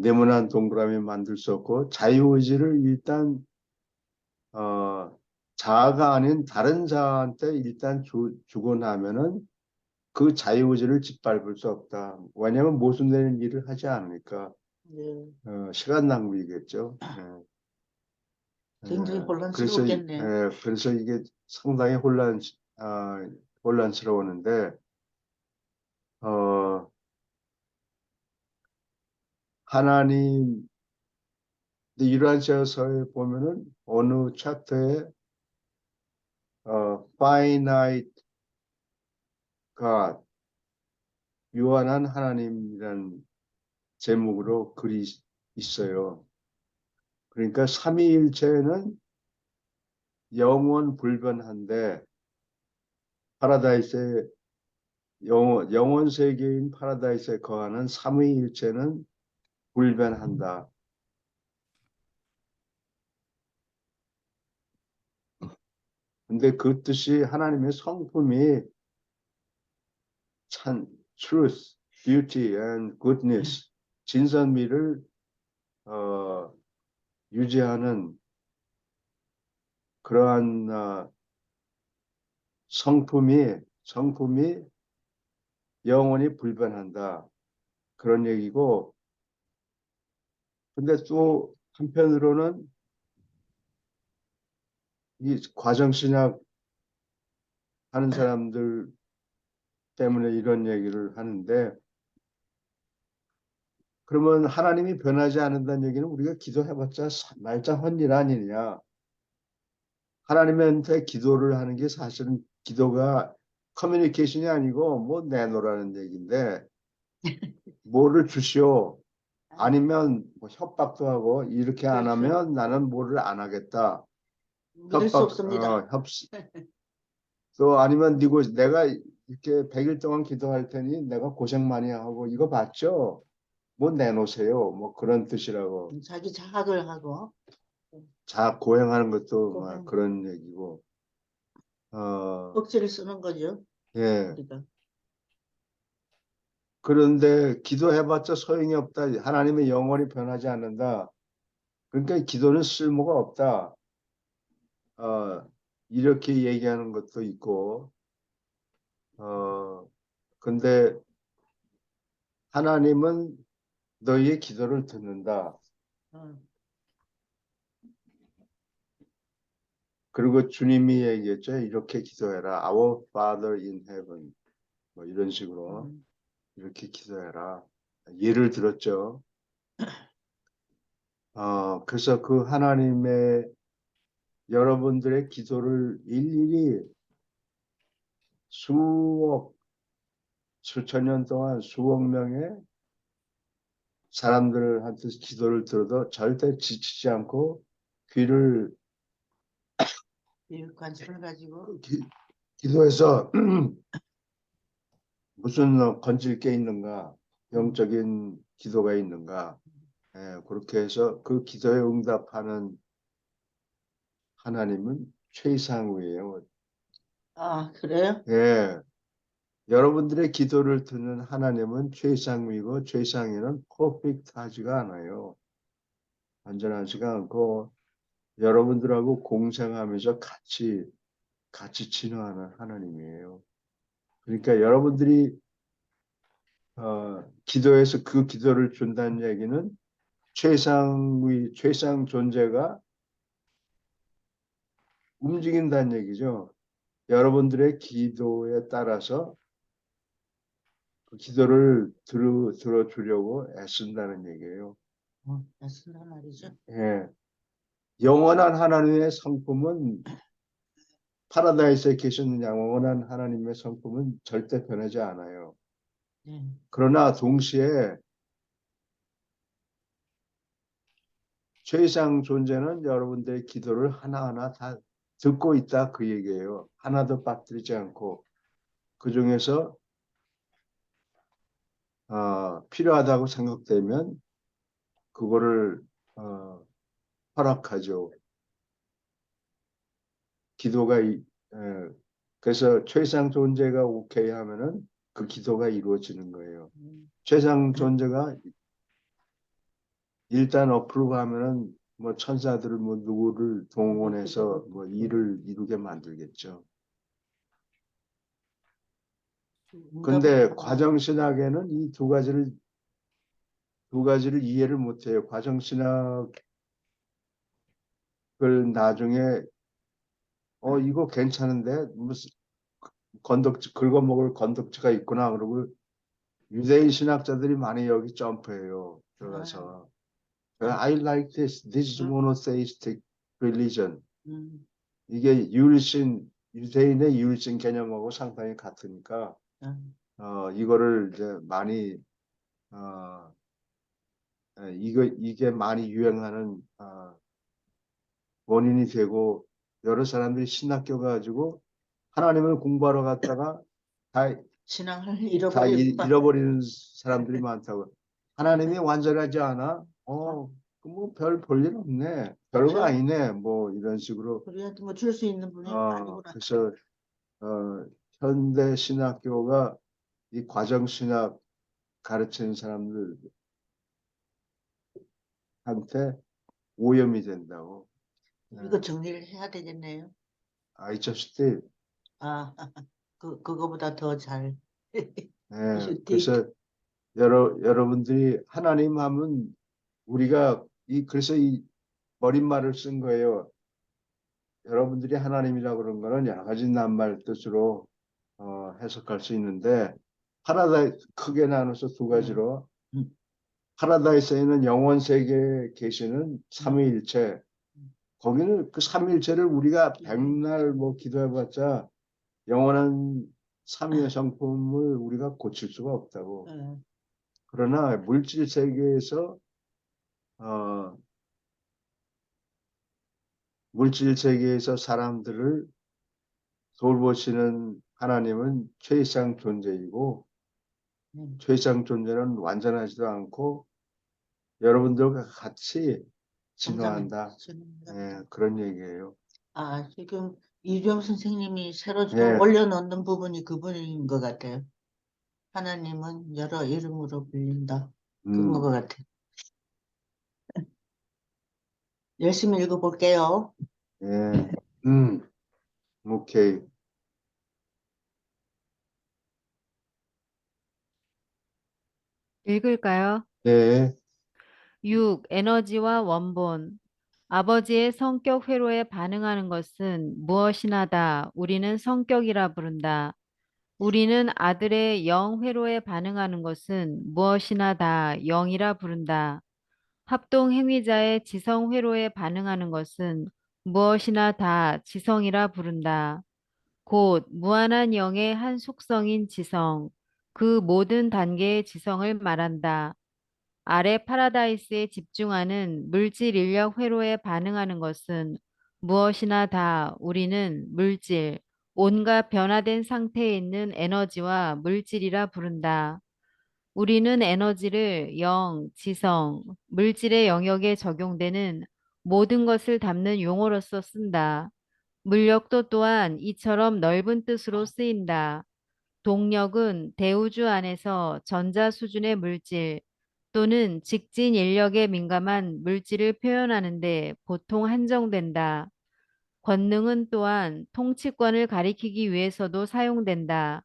네모난 동그라미 만들 수 없고 자유의지를 일단 자아가 아닌 다른 자한테 일단 주고 나면은 그 자유의지를 짓밟을 수 없다. 왜냐하면 모순되는 일을 하지 않으니까 네. 시간 낭비겠죠. 굉장히 그래서 혼란스러웠겠네. 그래서 이게 상당히 혼란스러웠는데 하나님 이러한서에 보면은 어느 챕터에 finite God 유한한 하나님이라는 제목으로 글이 있어요. 그러니까 삼위일체는 영원 불변한데 파라다이스에 영원 세계인 파라다이스에 거하는 삼위일체는 불변한다. 근데 그 뜻이 하나님의 성품이 참 truth, beauty and goodness 진선미를 유지하는 그러한 성품이 영원히 불변한다. 그런 얘기고 근데 또 한편으로는 이 과정신학 하는 사람들 때문에 이런 얘기를 하는데 그러면 하나님이 변하지 않는다는 얘기는 우리가 기도해봤자 말짱 헛일 아니냐. 하나님한테 기도를 하는 게 사실은 기도가 커뮤니케이션이 아니고 뭐 내놓으라는 얘기인데 뭐를 주시오. 아니면 뭐 협박도 하고 이렇게 안 그렇죠. 하면 나는 뭐를 안 하겠다. 믿을 수 없습니다. 또 아니면 내가 이렇게 100일 동안 기도할 테니 내가 고생 많이 하고 이거 봤죠? 뭐 내놓으세요. 뭐 그런 뜻이라고. 자기 자학을 하고 고행하는 것도 막 고행. 그런 얘기고. 억지를 쓰는 거죠. 예. 우리가. 그런데 기도해봤자 소용이 없다. 하나님의 영원히 변하지 않는다. 그러니까 기도는 쓸모가 없다. 이렇게 얘기하는 것도 있고, 근데 하나님은 너희의 기도를 듣는다. 그리고 주님이 얘기했죠. 이렇게 기도해라. Our Father in heaven. 뭐 이런 식으로 이렇게 기도해라. 예를 들었죠. 그래서 그 하나님의 여러분들의 기도를 일일이 수천 년 동안 수억 명의 사람들한테 기도를 들어도 절대 지치지 않고 귀를 이 관심을 가지고 기도해서 무슨 건질 게 있는가, 영적인 기도가 있는가, 그렇게 해서 그 기도에 응답하는 하나님은 최상위예요. 아, 그래요? 예, 여러분들의 기도를 듣는 하나님은 최상위고 최상위는 퍼펙트하지가 않아요. 완전하지가 않고 여러분들하고 공생하면서 같이 진화하는 하나님이에요. 그러니까 여러분들이 기도해서 그 기도를 준다는 얘기는 최상 존재가 움직인다는 얘기죠. 여러분들의 기도에 따라서 그 기도를 들어주려고 애쓴다는 얘기예요. 애쓴단 말이죠. 예. 영원한 하나님의 성품은 파라다이스에 계신 영원한 하나님의 성품은 절대 변하지 않아요. 네. 그러나 동시에 최상 존재는 여러분들의 기도를 하나하나 다 듣고 있다 그 얘기예요. 하나도 빠뜨리지 않고 그 중에서 필요하다고 생각되면 그거를 허락하죠. 기도가 그래서 최상 존재가 오케이 하면은 그 기도가 이루어지는 거예요. 최상 존재가 일단 어프로브 하면은 뭐 천사들을 뭐 누구를 동원해서 뭐 일을 이루게 만들겠죠. 근데 과정신학에는 이 두 가지를 이해를 못해요. 과정신학을 나중에 이거 괜찮은데 무슨 건덕지 긁어먹을 건덕지가 있구나 그러고 유대인 신학자들이 많이 여기 점프해요. 들어가서 I like this. This is monotheistic religion. 이게 유대인의 유일신 개념하고 상당히 같으니까 이거를 이제 많이 이게 많이 유행하는 원인이 되고 여러 사람들이 신학교 가지고 하나님을 공부하러 갔다가 다 신앙을 다 잃어버리고 잃어버리는 사람들이 많다고. 하나님이 완전하지 않아? 뭐 별 볼 일 없네. 별거 그렇죠. 아니네. 뭐 이런 식으로. 우리한테 뭐 줄 수 있는 분이 아니구나. 그래서 현대 신학교가 이 과정 신학 가르치는 사람들한테 오염이 된다고. 이거 정리를 해야 되겠네요. I just did. 아, 그거보다 더 잘. 그래서 여러분들이 하나님 하면 우리가 그래서 이 머릿말을 쓴 거예요. 여러분들이 하나님이라고 그런 거는 여러 가지 낱말 뜻으로 해석할 수 있는데 크게 나눠서 두 가지로 파라다이스에 있는 영원 세계에 계시는 삼위일체 거기는 그 삼위일체를 우리가 백날 뭐 기도해봤자 영원한 삼위의 성품을 우리가 고칠 수가 없다고. 그러나 물질 세계에서 사람들을 돌보시는 하나님은 최상 존재이고 최상 존재는 완전하지도 않고 여러분들과 같이 진화한다. 그런 얘기예요. 지금 이주영 선생님이 새로 좀 예. 올려놓는 부분이 그 부분인 것 같아요. 하나님은 여러 이름으로 불린다. 그런 것 같아요. 열심히 읽어볼게요. 예. 오케이. 읽을까요? 네. 6. 에너지와 원본. 아버지의 성격 회로에 반응하는 것은 무엇이나다. 우리는 성격이라 부른다. 우리는 아들의 영 회로에 반응하는 것은 무엇이나다. 영이라 부른다. 합동 행위자의 지성 회로에 반응하는 것은 무엇이나 다 지성이라 부른다. 곧 무한한 영의 한 속성인 지성, 그 모든 단계의 지성을 말한다. 아래 파라다이스에 집중하는 물질 인력 회로에 반응하는 것은 무엇이나 다 우리는 물질, 온갖 변화된 상태에 있는 에너지와 물질이라 부른다. 우리는 에너지를 영, 지성, 물질의 영역에 적용되는 모든 것을 담는 용어로서 쓴다. 물력도 또한 이처럼 넓은 뜻으로 쓰인다. 동력은 대우주 안에서 전자 수준의 물질 또는 직진 인력에 민감한 물질을 표현하는데 보통 한정된다. 권능은 또한 통치권을 가리키기 위해서도 사용된다.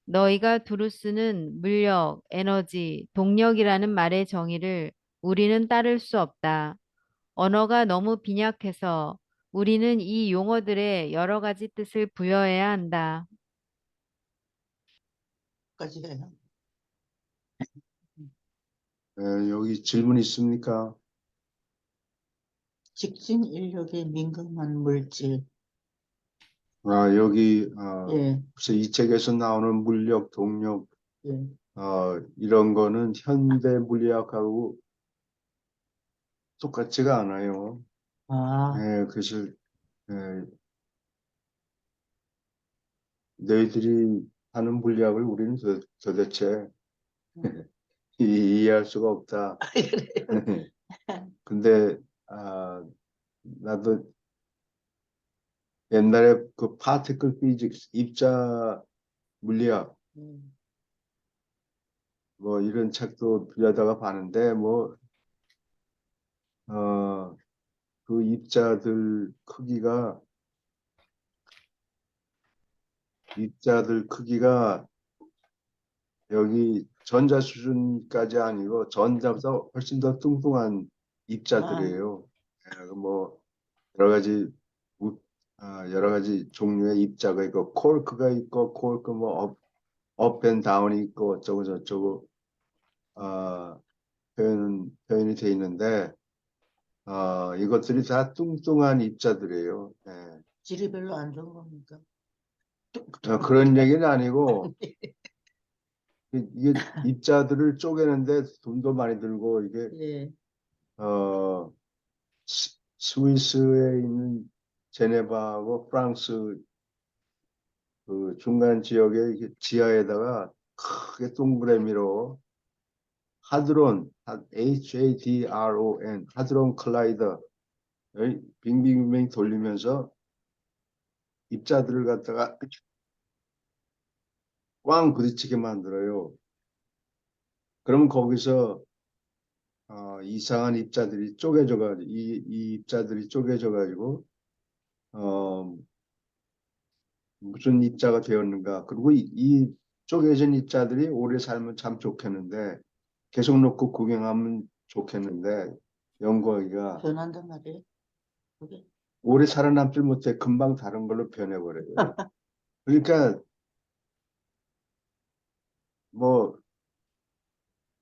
너희가 두루 쓰는 물력, 에너지, 동력이라는 말의 정의를 우리는 따를 수 없다. 언어가 너무 빈약해서 우리는 이 용어들의 여러 가지 뜻을 부여해야 한다. 까지 해요. 여기 질문 있습니까? 직진 인력에 민감한 물질. 여기 예, 글쎄 이 책에서 나오는 물력, 동력 예. 이런 거는 현대 물리학하고 똑같지가 않아요. 그래서 예, 너희들이 하는 물리학을 우리는 도대체 이해할 수가 없다. 그래요. 근데 나도 옛날에 그 파티클 피직스, 입자 물리학 뭐 이런 책도 빌려다가 봤는데 그 입자들 크기가 여기 전자 수준까지 아니고 전자보다 훨씬 더 뚱뚱한 입자들이에요. 뭐 여러 가지 여러 가지 종류의 입자가 있고 콜크가 있고 콜크 뭐 업 앤 다운이 있고 어쩌고 저쩌고 표현이 돼 있는데 이것들이 다 뚱뚱한 입자들이에요. 질이 별로 안 좋은 겁니까? 그런 얘기는 아니고 이게 입자들을 쪼개는데 돈도 많이 들고 이게 예, 스위스에 있는 제네바하고 프랑스 그 중간 지역에 이렇게 지하에다가 크게 동그라미로 하드론, HADRON, 하드론 컬라이더 빙빙빙 돌리면서 입자들을 갖다가 꽝 부딪히게 만들어요. 그럼 거기서 이상한 입자들이 쪼개져가지고 이 입자들이 쪼개져가지고 무슨 입자가 되었는가. 그리고 이 쪼개진 입자들이 오래 살면 참 좋겠는데 계속 놓고 구경하면 좋겠는데 연구하기가 변한단 말이에요. 그게 오래 살아남질 못해 금방 다른 걸로 변해버려요. 그러니까 뭐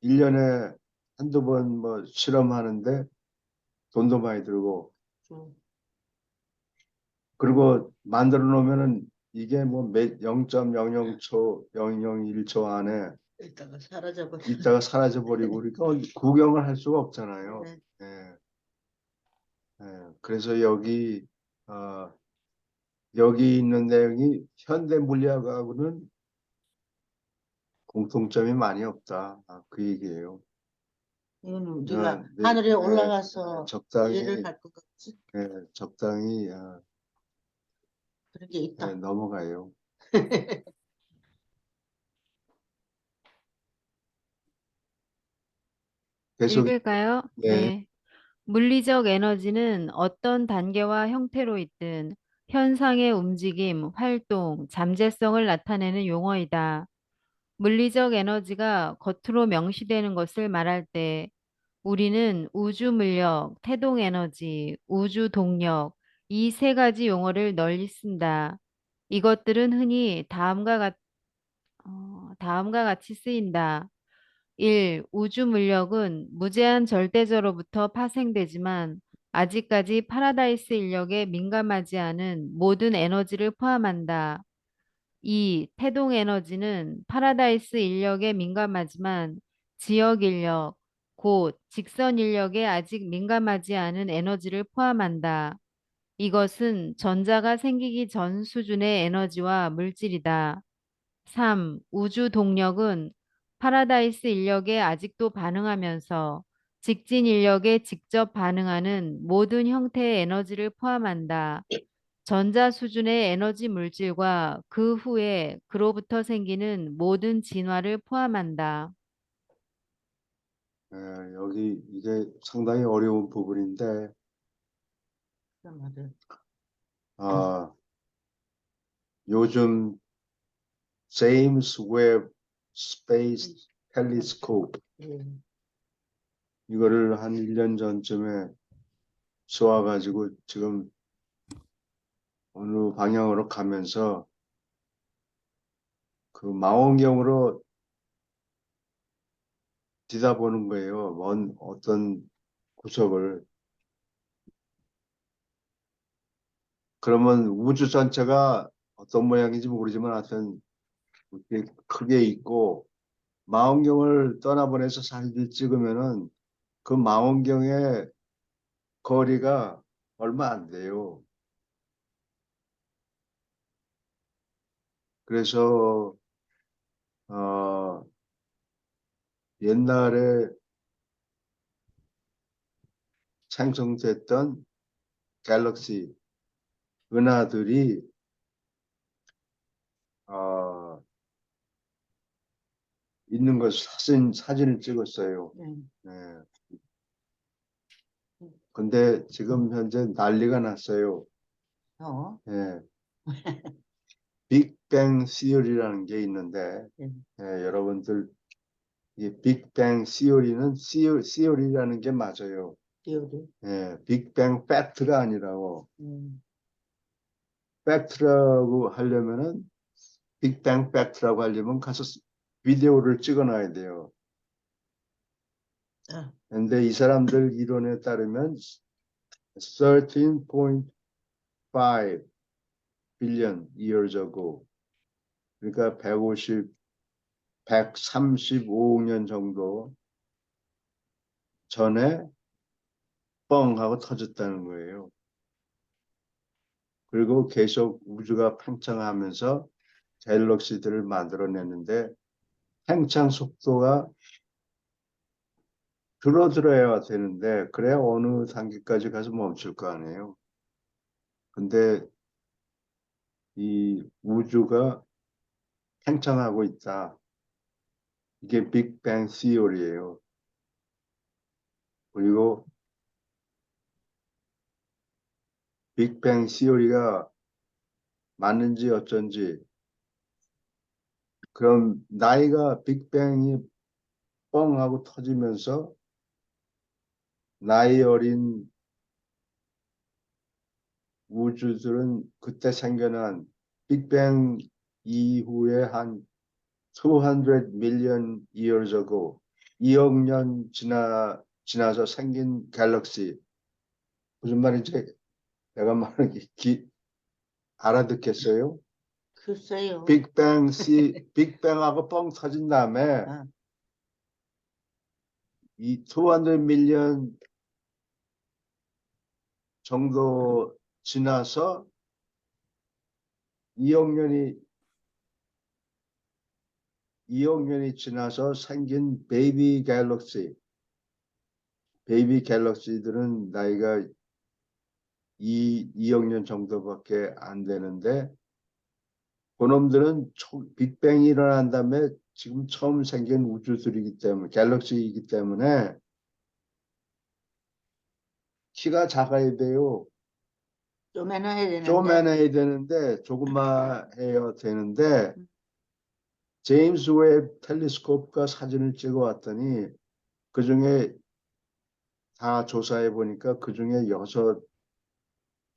1년에 한두 번 뭐 실험하는데 돈도 많이 들고 좀 그리고 만들어 놓으면은 이게 뭐 0.00초, 001초 안에 있다가 사라져 버리고 그러니까 구경을 할 수가 없잖아요. 네. 예. 그래서 여기 있는 내용이 현대 물리학하고는 공통점이 많이 없다. 그 얘기예요. 이거는 우리가 네, 하늘에 네, 올라가서 적당히 이해를 할 것 같지? 적당히 그런 게 있다. 넘어가요. 계속 읽을까요? 네. 네. 물리적 에너지는 어떤 단계와 형태로 있든 현상의 움직임, 활동, 잠재성을 나타내는 용어이다. 물리적 에너지가 겉으로 명시되는 것을 말할 때 우리는 우주 물력, 태동 에너지, 우주 동력, 이 세 가지 용어를 널리 쓴다. 이것들은 흔히 다음과 같이 쓰인다. 1. 우주 물력은 무제한 절대자로부터 파생되지만 아직까지 파라다이스 인력에 민감하지 않은 모든 에너지를 포함한다. 2. 태동 에너지는 파라다이스 인력에 민감하지만 지역 인력, 곧 직선 인력에 아직 민감하지 않은 에너지를 포함한다. 이것은 전자가 생기기 전 수준의 에너지와 물질이다. 3. 우주 동력은 파라다이스 인력에 아직도 반응하면서 직진 인력에 직접 반응하는 모든 형태의 에너지를 포함한다. 전자 수준의 에너지 물질과 그 후에 그로부터 생기는 모든 진화를 포함한다. 여기 이게 상당히 어려운 부분인데, 맞아요. 아, 요즘 제임스 웹 스페이스 텔레스코프 예. 이거를 한 1년 전쯤에 쏘아가지고 지금 어느 방향으로 가면서 그 망원경으로 뒤다보는 거예요. 먼 어떤 구석을. 그러면 우주 전체가 어떤 모양인지 모르지만 하여튼 이렇게 크게 있고, 망원경을 떠나보내서 사진을 찍으면은 그 망원경의 거리가 얼마 안 돼요. 그래서 어, 옛날에 생성됐던 갤럭시 은하들이 어, 있는 걸 사진을 찍었어요. 예. 예. 근데 지금 현재 난리가 났어요. 어. 예. 빅뱅 시어리라는 게 있는데, 예. 여러분들 이 빅뱅 시어리라는 게 맞아요. 띄어도. 빅뱅 팩트가 아니라고. 음. 팩트라고 하려면은 빅뱅 팩트라고 하려면 가서 비디오를 찍어놔야 돼요. 아, 근데 이 사람들 이론에 따르면 13.5 billion years ago, 그러니까 135억 년 정도 전에 뻥 하고 터졌다는 거예요. 그리고 계속 우주가 팽창하면서 갤럭시들을 만들어내는데 팽창 속도가 줄어들어야 되는데 그래야 어느 단계까지 가서 멈출 거 아니에요. 근데 이 우주가 팽창하고 있다. 이게 빅뱅 시어리예요. 그리고 빅뱅 시어리가 맞는지 어쩐지, 그럼 나이가 빅뱅이 뻥 하고 터지면서 나이 어린 우주들은 그때 생겨난 빅뱅 이후에 한 200 million years ago, 2억 년 지나서 생긴 갤럭시. 무슨 말인지 내가 말하는 게 알아듣겠어요? 글쎄요. 빅뱅하고 뻥 터진 다음에 아, 이 200 million 정도 지나서 2억 년이 2억 년이 지나서 생긴 베이비 갤럭시들은 나이가 2억 년 정도밖에 안 되는데, 그놈들은 빅뱅이 일어난 다음에 지금 처음 생긴 우주들이기 때문에, 갤럭시이기 때문에 키가 작아야 돼요. 쪼매놔야 되는데. 쪼매내야 되는데, 조금만 해야 되는데, 제임스 웹 텔레스코프가 사진을 찍어 왔더니 그 중에 다 조사해 보니까 그 중에 6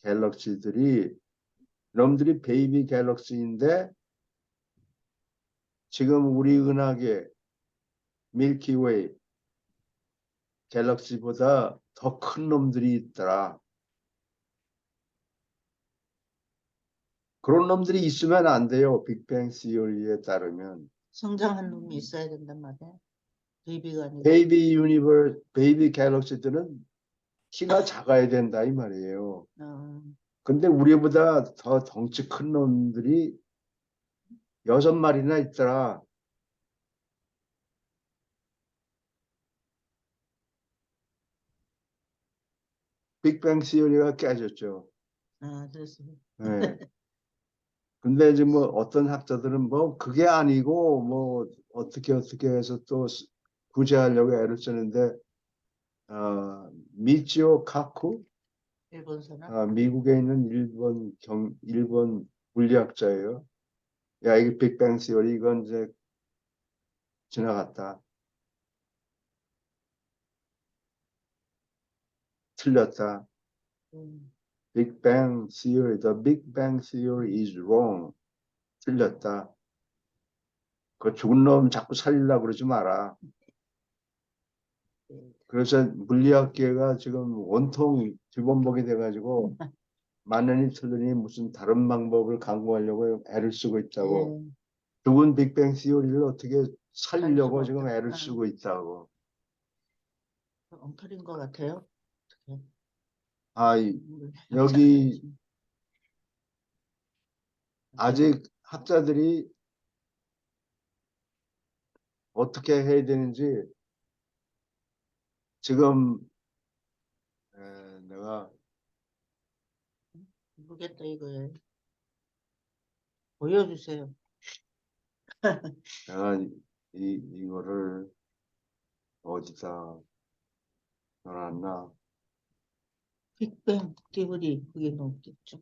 갤럭시들이 놈들이 베이비 갤럭시인데 지금 우리 은하계 밀키웨이 갤럭시보다 더 큰 놈들이 있더라. 그런 놈들이 있으면 안 돼요. 빅뱅 시어리에 따르면. 성장한 놈이 있어야 된단 말이야. 베이비가 아니고. 베이비 갤럭시들은 키가 작아야 된다 이 말이에요. 어, 근데 우리보다 더 덩치 큰 놈들이 6마리나 있더라. 빅뱅 시어리가 깨졌죠. 그래서 네. 근데 이제 뭐 어떤 학자들은 뭐 그게 아니고 뭐 어떻게 해서 또 구제하려고 애를 쓰는데 미치오 카쿠 일본 사람. 미국에 있는 일본 물리학자예요. 야 이게 빅뱅 시어리 이건 이제 지나갔다. 틀렸다. Big Bang Theory, the Big Bang Theory is wrong. 틀렸다. 그 죽은 놈 자꾸 살리려고 그러지 마라. 그래서 물리학계가 지금 온통 뒤범벅이 돼가지고 맞느니 틀리니 무슨 다른 방법을 강구하려고 애를 쓰고 있다고. 죽은 빅뱅 시어리를 어떻게 살리려고 지금 애를 쓰고 있다고. 엉터리인 것 같아요. 어떡해. 여기 아직 학자들이 어떻게 해야 되는지 지금 내가 모르겠다 이거에. 보여주세요. 내가 이거를 어디다 넣어놨나? 빅뱅 띠부리 그게 넣었겠죠.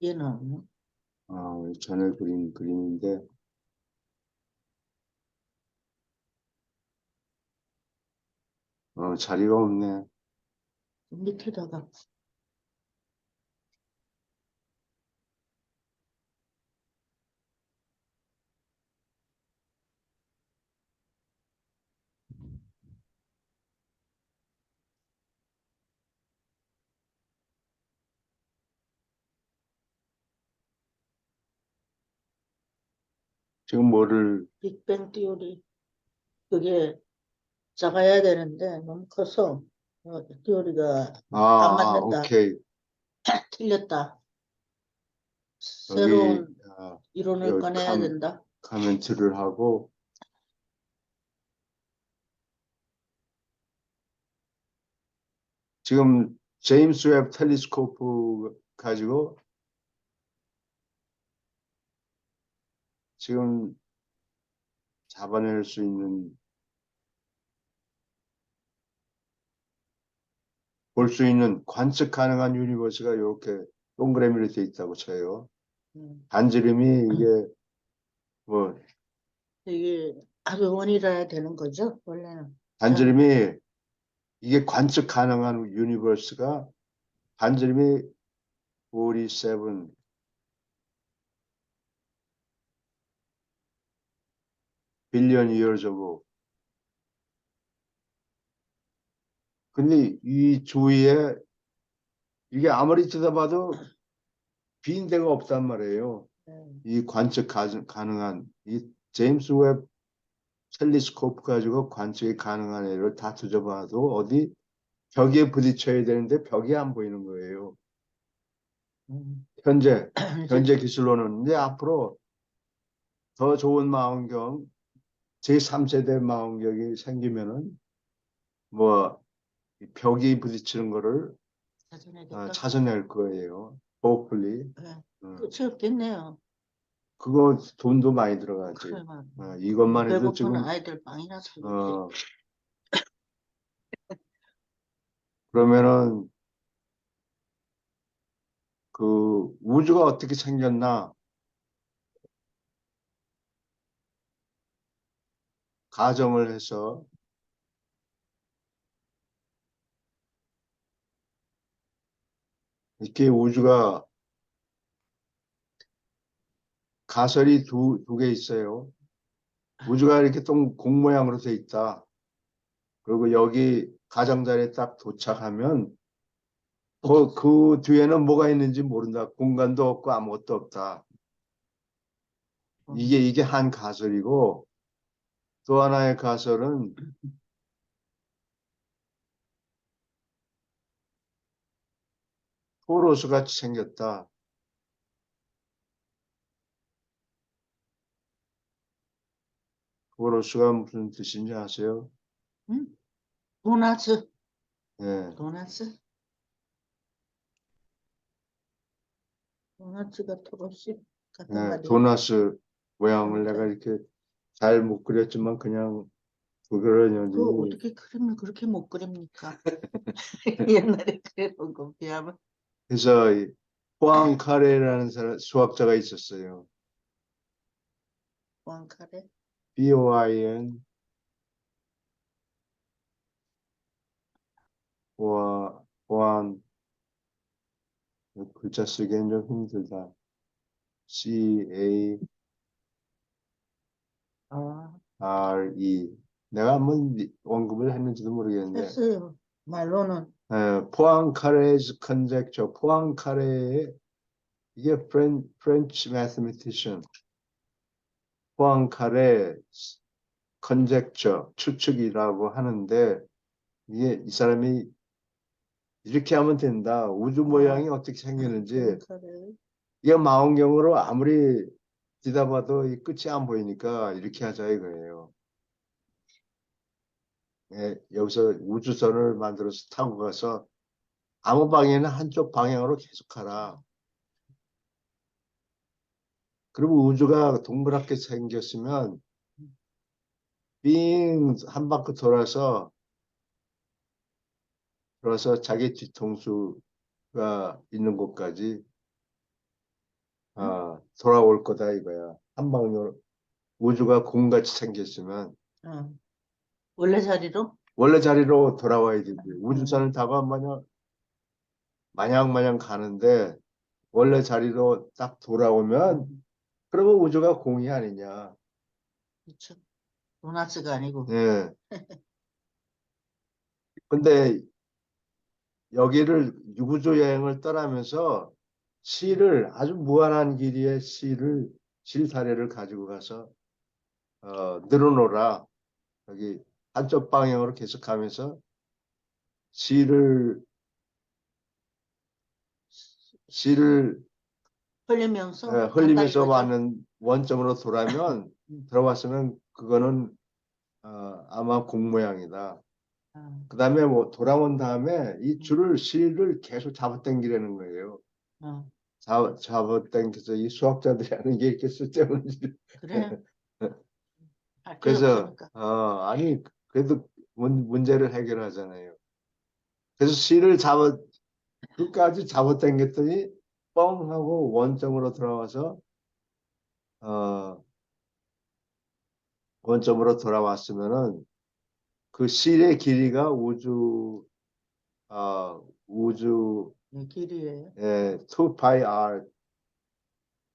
얘는 없나? 전에 그린 그림인데 자리가 없네. 밑에다가 지금 뭐를 빅뱅 띠오리 그게 작아야 되는데 너무 커서 띠오리가 안 맞는다. 오케이. 틀렸다. 여기 새로운 이론을 여기 꺼내야 된다. 카멘트를 하고 지금 제임스 웹 텔레스코프 가지고 지금 잡아낼 수 있는 볼 수 있는 관측 가능한 유니버스가 이렇게 동그라미로 돼 있다고 쳐요. 반지름이 이게 뭐 이게 아주 원이라야 되는 거죠, 원래는. 반지름이 이게 관측 가능한 유니버스가 반지름이 47 빌리언 이어저고. 근데 이 주위에 이게 아무리 쳐다봐도 빈 데가 없단 말이에요. 이 관측 가능한 이 제임스 웹 텔레스코프 가지고 관측이 가능한 애를 다 뒤져봐도 어디 벽에 부딪혀야 되는데 벽이 안 보이는 거예요. 현재 기술로는. 근데 앞으로 더 좋은 망원경 제3세대 망원경이 생기면은 뭐 벽이 부딪히는 거를 찾아낼 거예요. hopefully. 끝이 없겠네요. 그거 돈도 많이 들어가지. 이것만 해도 배고픈 지금 아이들 빵이나 사주지. 그러면은 그 우주가 어떻게 생겼나 가정을 해서 이렇게 우주가 가설이 두 개 있어요. 우주가 이렇게 공 모양으로 돼 있다. 그리고 여기 가장자리에 딱 도착하면 그 뒤에는 뭐가 있는지 모른다. 공간도 없고 아무것도 없다. 이게 한 가설이고 또 하나의 가설은 토로스 같이 생겼다. 토로스가 무슨 뜻인지 아세요? 응? 도나츠, 예. 도나츠, 도나츠가 토로시 같은 예, 말이야. 도나스 모양을 내가 이렇게 잘 못 그렸지만 그냥 그 그러려니 어떻게 그림을 그렇게 못 그립니까? 옛날에 그려본 거 비하면. 그래서 이 포앙카레라는 수학자가 있었어요. 왕카레. BOIN 보안 글자 쓰기엔 좀 힘들다. CARE 아, 내가 한번 언급을 했는지도 모르겠는데 했어요. 말로는. 포앙카레's conjecture 포앙카레의 이게 French mathematician 포앙카레 conjecture 추측이라고 하는데 이게 이 사람이 이렇게 하면 된다. 우주 모양이 어떻게 생기는지 왕카레. 이게 망원경으로 아무리 뒤다봐도 이 끝이 안 보이니까 이렇게 하자 이거예요. 예, 여기서 우주선을 만들어서 타고 가서 아무 방향이나 한쪽 방향으로 계속 가라. 그리고 우주가 동그랗게 생겼으면 빙 한 바퀴 돌아서 자기 뒤통수가 있는 곳까지 돌아올 거다 이거야. 한 방향으로 우주가 공같이 생겼으면 어. 원래 자리로? 원래 자리로 돌아와야 되지. 우주선을 타고 마냥 가는데 원래 자리로 딱 돌아오면 그러면 우주가 공이 아니냐. 그렇죠. 도나츠가 아니고. 예. 근데 여기를 우주 여행을 떠나면서 실을 아주 무한한 길이의 실사례를 가지고 가서 늘어놓으라. 여기 한쪽 방향으로 계속 가면서 실을 흘리면서 흘리면서 간다 이거죠? 왔는 원점으로 들어왔으면 그거는 아마 공 모양이다. 그 다음에 뭐 돌아온 다음에 이 실을 계속 잡아당기려는 거예요. 잡아당겨서 이 수학자들이 하는 게 이렇게 쓸데없는지. 그래. 할 게 그래서 없으니까. 아니 그래도 문제를 해결하잖아요. 그래서 끝까지 잡아당겼더니 뻥 하고 원점으로 돌아와서 원점으로 돌아왔으면은 그 실의 길이가 우주 네, 길이에요. 2 r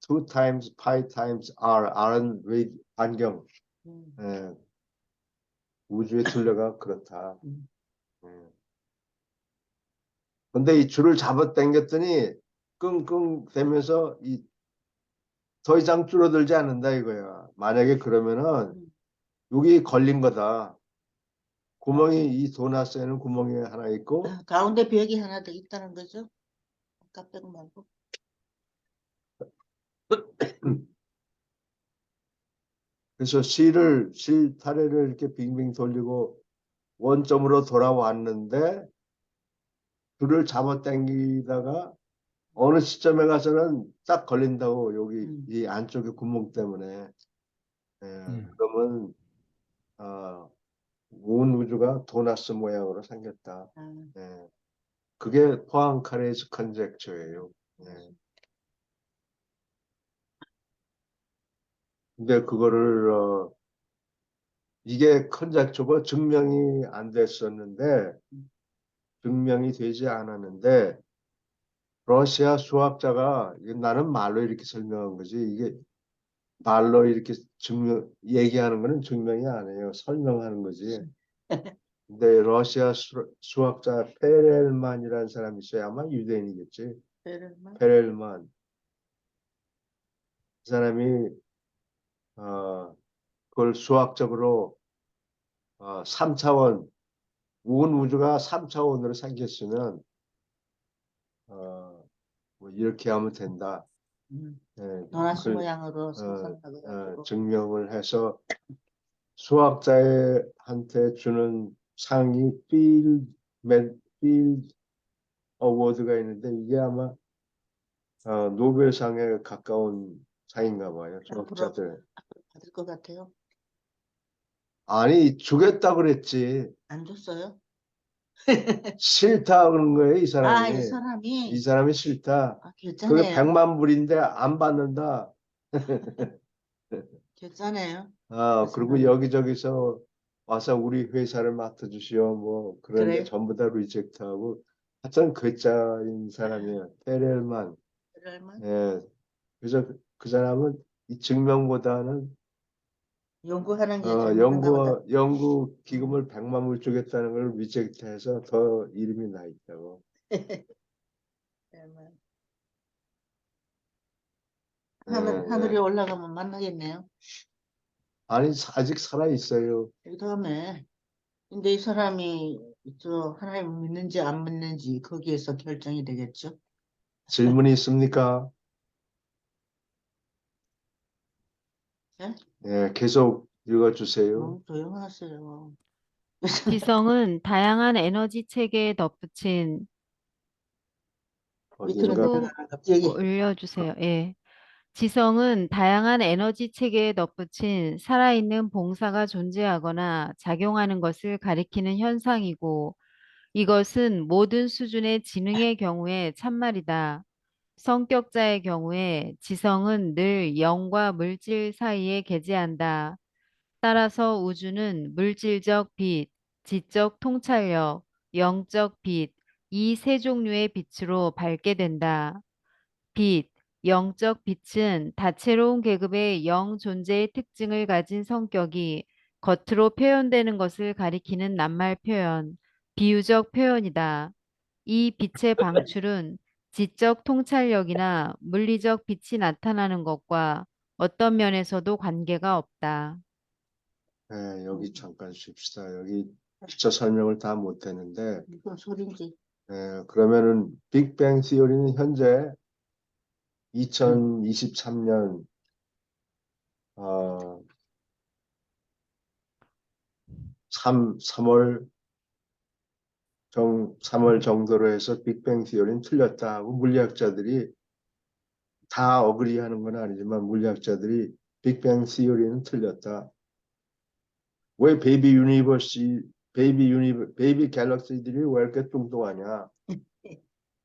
2 times pi times r은 반경 예, 우주의 둘레가 그렇다. 근데 이 줄을 잡아당겼더니 끙끙 대면서 더 이상 줄어들지 않는다 이거야. 만약에 그러면은 여기 걸린 거다. 이 도나스에는 구멍이 하나 있고 가운데 벽이 하나 더 있다는 거죠? 아까 벽 말고. 그래서 실타래를 이렇게 빙빙 돌리고 원점으로 돌아왔는데 줄을 잡아당기다가 어느 시점에 가서는 딱 걸린다고 여기 이 안쪽에 구멍 때문에 그러면 온 우주가 도나스 모양으로 생겼다. 그게 포앙카레스 컨젝처예요. 근데 그거를 이게 컨젝처가 증명이 안 됐었는데 증명이 되지 않았는데 러시아 수학자가 나는 말로 이렇게 설명한 거지 이게 말로 이렇게 얘기하는 거는 증명이 아니에요. 설명하는 거지. 근데 러시아 수학자 페렐만이라는 사람이 있어요. 아마 유대인이겠지. 베를만? 페렐만. 그 사람이 그걸 수학적으로 3차원 온 우주가 3차원으로 생겼으면 뭐 이렇게 하면 된다. 예, 도나스 그걸 모양으로 생성하고 증명을 해서 수학자한테 주는 상이 필드 어워드가 있는데 이게 아마 노벨상에 가까운 상인가 봐요. 수학자들. 받을 것 같아요. 아니 주겠다 그랬지. 안 줬어요? 싫다 그런 거예요, 이 사람이. 이 사람이 이 사람이 싫다. 그게 결자네요. 100만 불인데 안 받는다. 결자네요. 그리고 사람이. 여기저기서 와서 우리 회사를 맡아주시오. 뭐 그런데 그래요? 전부 다 리젝트하고 하여튼 괴짜인 사람이에요. 페렐만. 베를만? 예. 그래서 그 사람은 이 증명보다는 연구하는 게 재밌는가 보다. 연구 기금을 100만 불 주겠다는 걸 리젝트해서 더 이름이 나 있다고. 베를만. 예, 하늘에 예. 올라가면 만나겠네요. 아니 아직 살아 있어요. 그 다음에 근데 이 사람이 저 하나님 믿는지 안 믿는지 거기에서 결정이 되겠죠. 질문이 있습니까? 예? 예, 계속 읽어주세요. 조용하세요. 지성은 다양한 에너지 체계에 덧붙인 밑으로 어딘가 내려가라 갑자기. 올려주세요. 예. 지성은 다양한 에너지 체계에 덧붙인 살아있는 봉사가 존재하거나 작용하는 것을 가리키는 현상이고 이것은 모든 수준의 지능의 경우에 참말이다. 성격자의 경우에 지성은 늘 영과 물질 사이에 계재한다. 따라서 우주는 물질적 빛, 지적 통찰력, 영적 빛, 이 세 종류의 빛으로 밝게 된다. 빛, 영적 빛은 다채로운 계급의 영 존재의 특징을 가진 성격이 겉으로 표현되는 것을 가리키는 낱말 표현, 비유적 표현이다. 이 빛의 방출은 지적 통찰력이나 물리적 빛이 나타나는 것과 어떤 면에서도 관계가 없다. 예, 여기 잠깐 쉽시다. 여기 기초 설명을 다 못했는데 무슨 소린지. 그러면은 빅뱅 시어리는 현재 2023년 3월 3월 정도로 해서 빅뱅 시어리는 틀렸다 하고 물리학자들이 다 어그리하는 건 아니지만 물리학자들이 빅뱅 시어리는 틀렸다. 왜 베이비 갤럭시들이 왜 이렇게 뚱뚱하냐?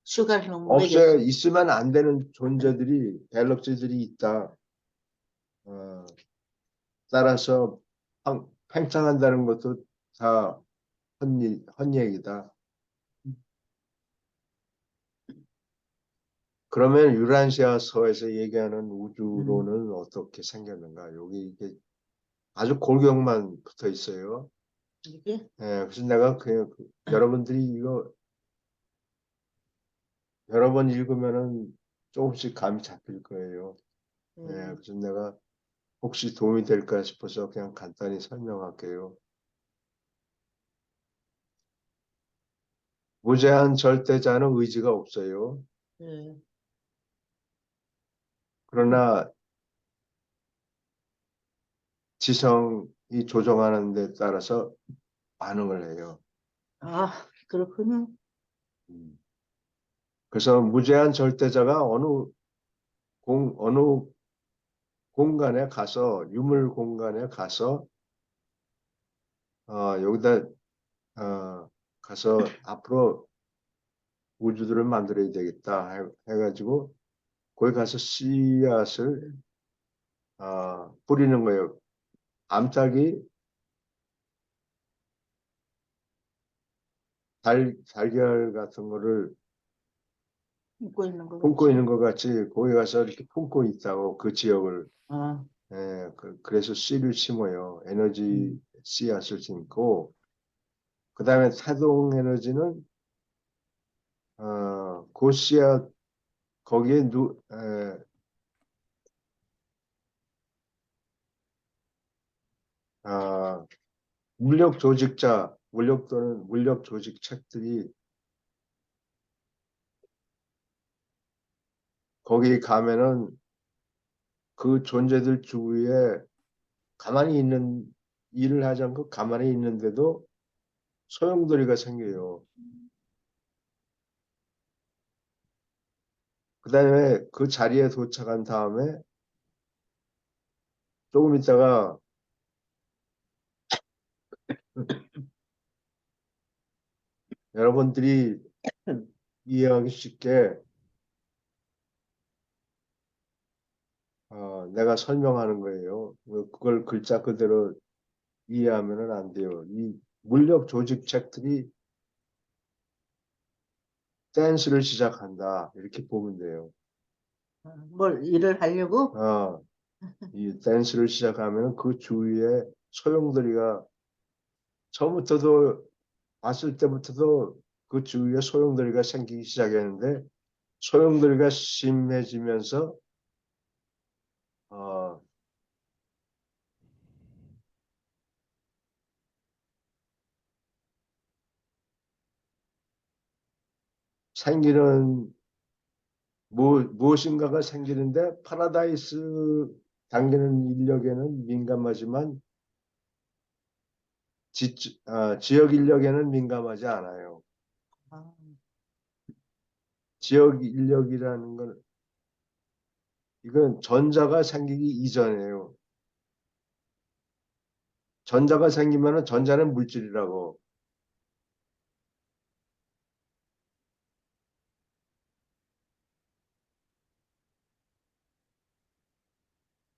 슈가를 너무 없어요. 먹였어. 있으면 안 되는 존재들이 갤럭시들이 있다. 따라서 팽창한다는 것도 다 헛얘기다. 그러면 유란시아서에서 얘기하는 우주론은 어떻게 생겼는가? 여기 이게 아주 골격만 붙어 있어요. 이게 그래서 내가 그냥 여러분들이 이거 여러 번 읽으면은 조금씩 감이 잡힐 거예요. 그래서 내가 혹시 도움이 될까 싶어서 그냥 간단히 설명할게요. 무제한 절대자는 의지가 없어요. 예. 그러나 지성이 조정하는 데 따라서 반응을 해요. 그렇군요. 그래서 무제한 절대자가 어느 공간에 가서 유물 공간에 가서 여기다 가서 앞으로 우주들을 만들어야 되겠다 해가지고 거기 가서 씨앗을 뿌리는 거예요. 암탉이 달걀 같은 거를 품고 있는 거 품고 같이. 있는 것 같이 거기 가서 이렇게 품고 있다고 그 지역을. 아, 그래서 씨를 심어요. 에너지 씨앗을 심고 그 다음에 태동 에너지는 고시아 거기에 물력 조직자, 물력 또는 물력 조직 책들이 거기 가면은 그 존재들 주위에 가만히 있는 일을 하지 않고 가만히 있는데도 소용돌이가 생겨요. 그 다음에 그 자리에 도착한 다음에 조금 있다가 여러분들이 이해하기 쉽게 내가 설명하는 거예요. 그걸 글자 그대로 이해하면은 안 돼요. 이 물력 조직 책들이 댄스를 시작한다. 이렇게 보면 돼요. 뭘 일을 하려고? 이 댄스를 시작하면 그 주위에 소용돌이가 처음부터도 봤을 때부터도 그 주위에 소용돌이가 생기기 시작했는데 소용돌이가 심해지면서 생기는 무엇인가가 생기는데 파라다이스 당기는 인력에는 민감하지만 지역 인력에는 민감하지 않아요. 아, 지역 인력이라는 건 이건 전자가 생기기 이전이에요. 전자가 생기면은 전자는 물질이라고.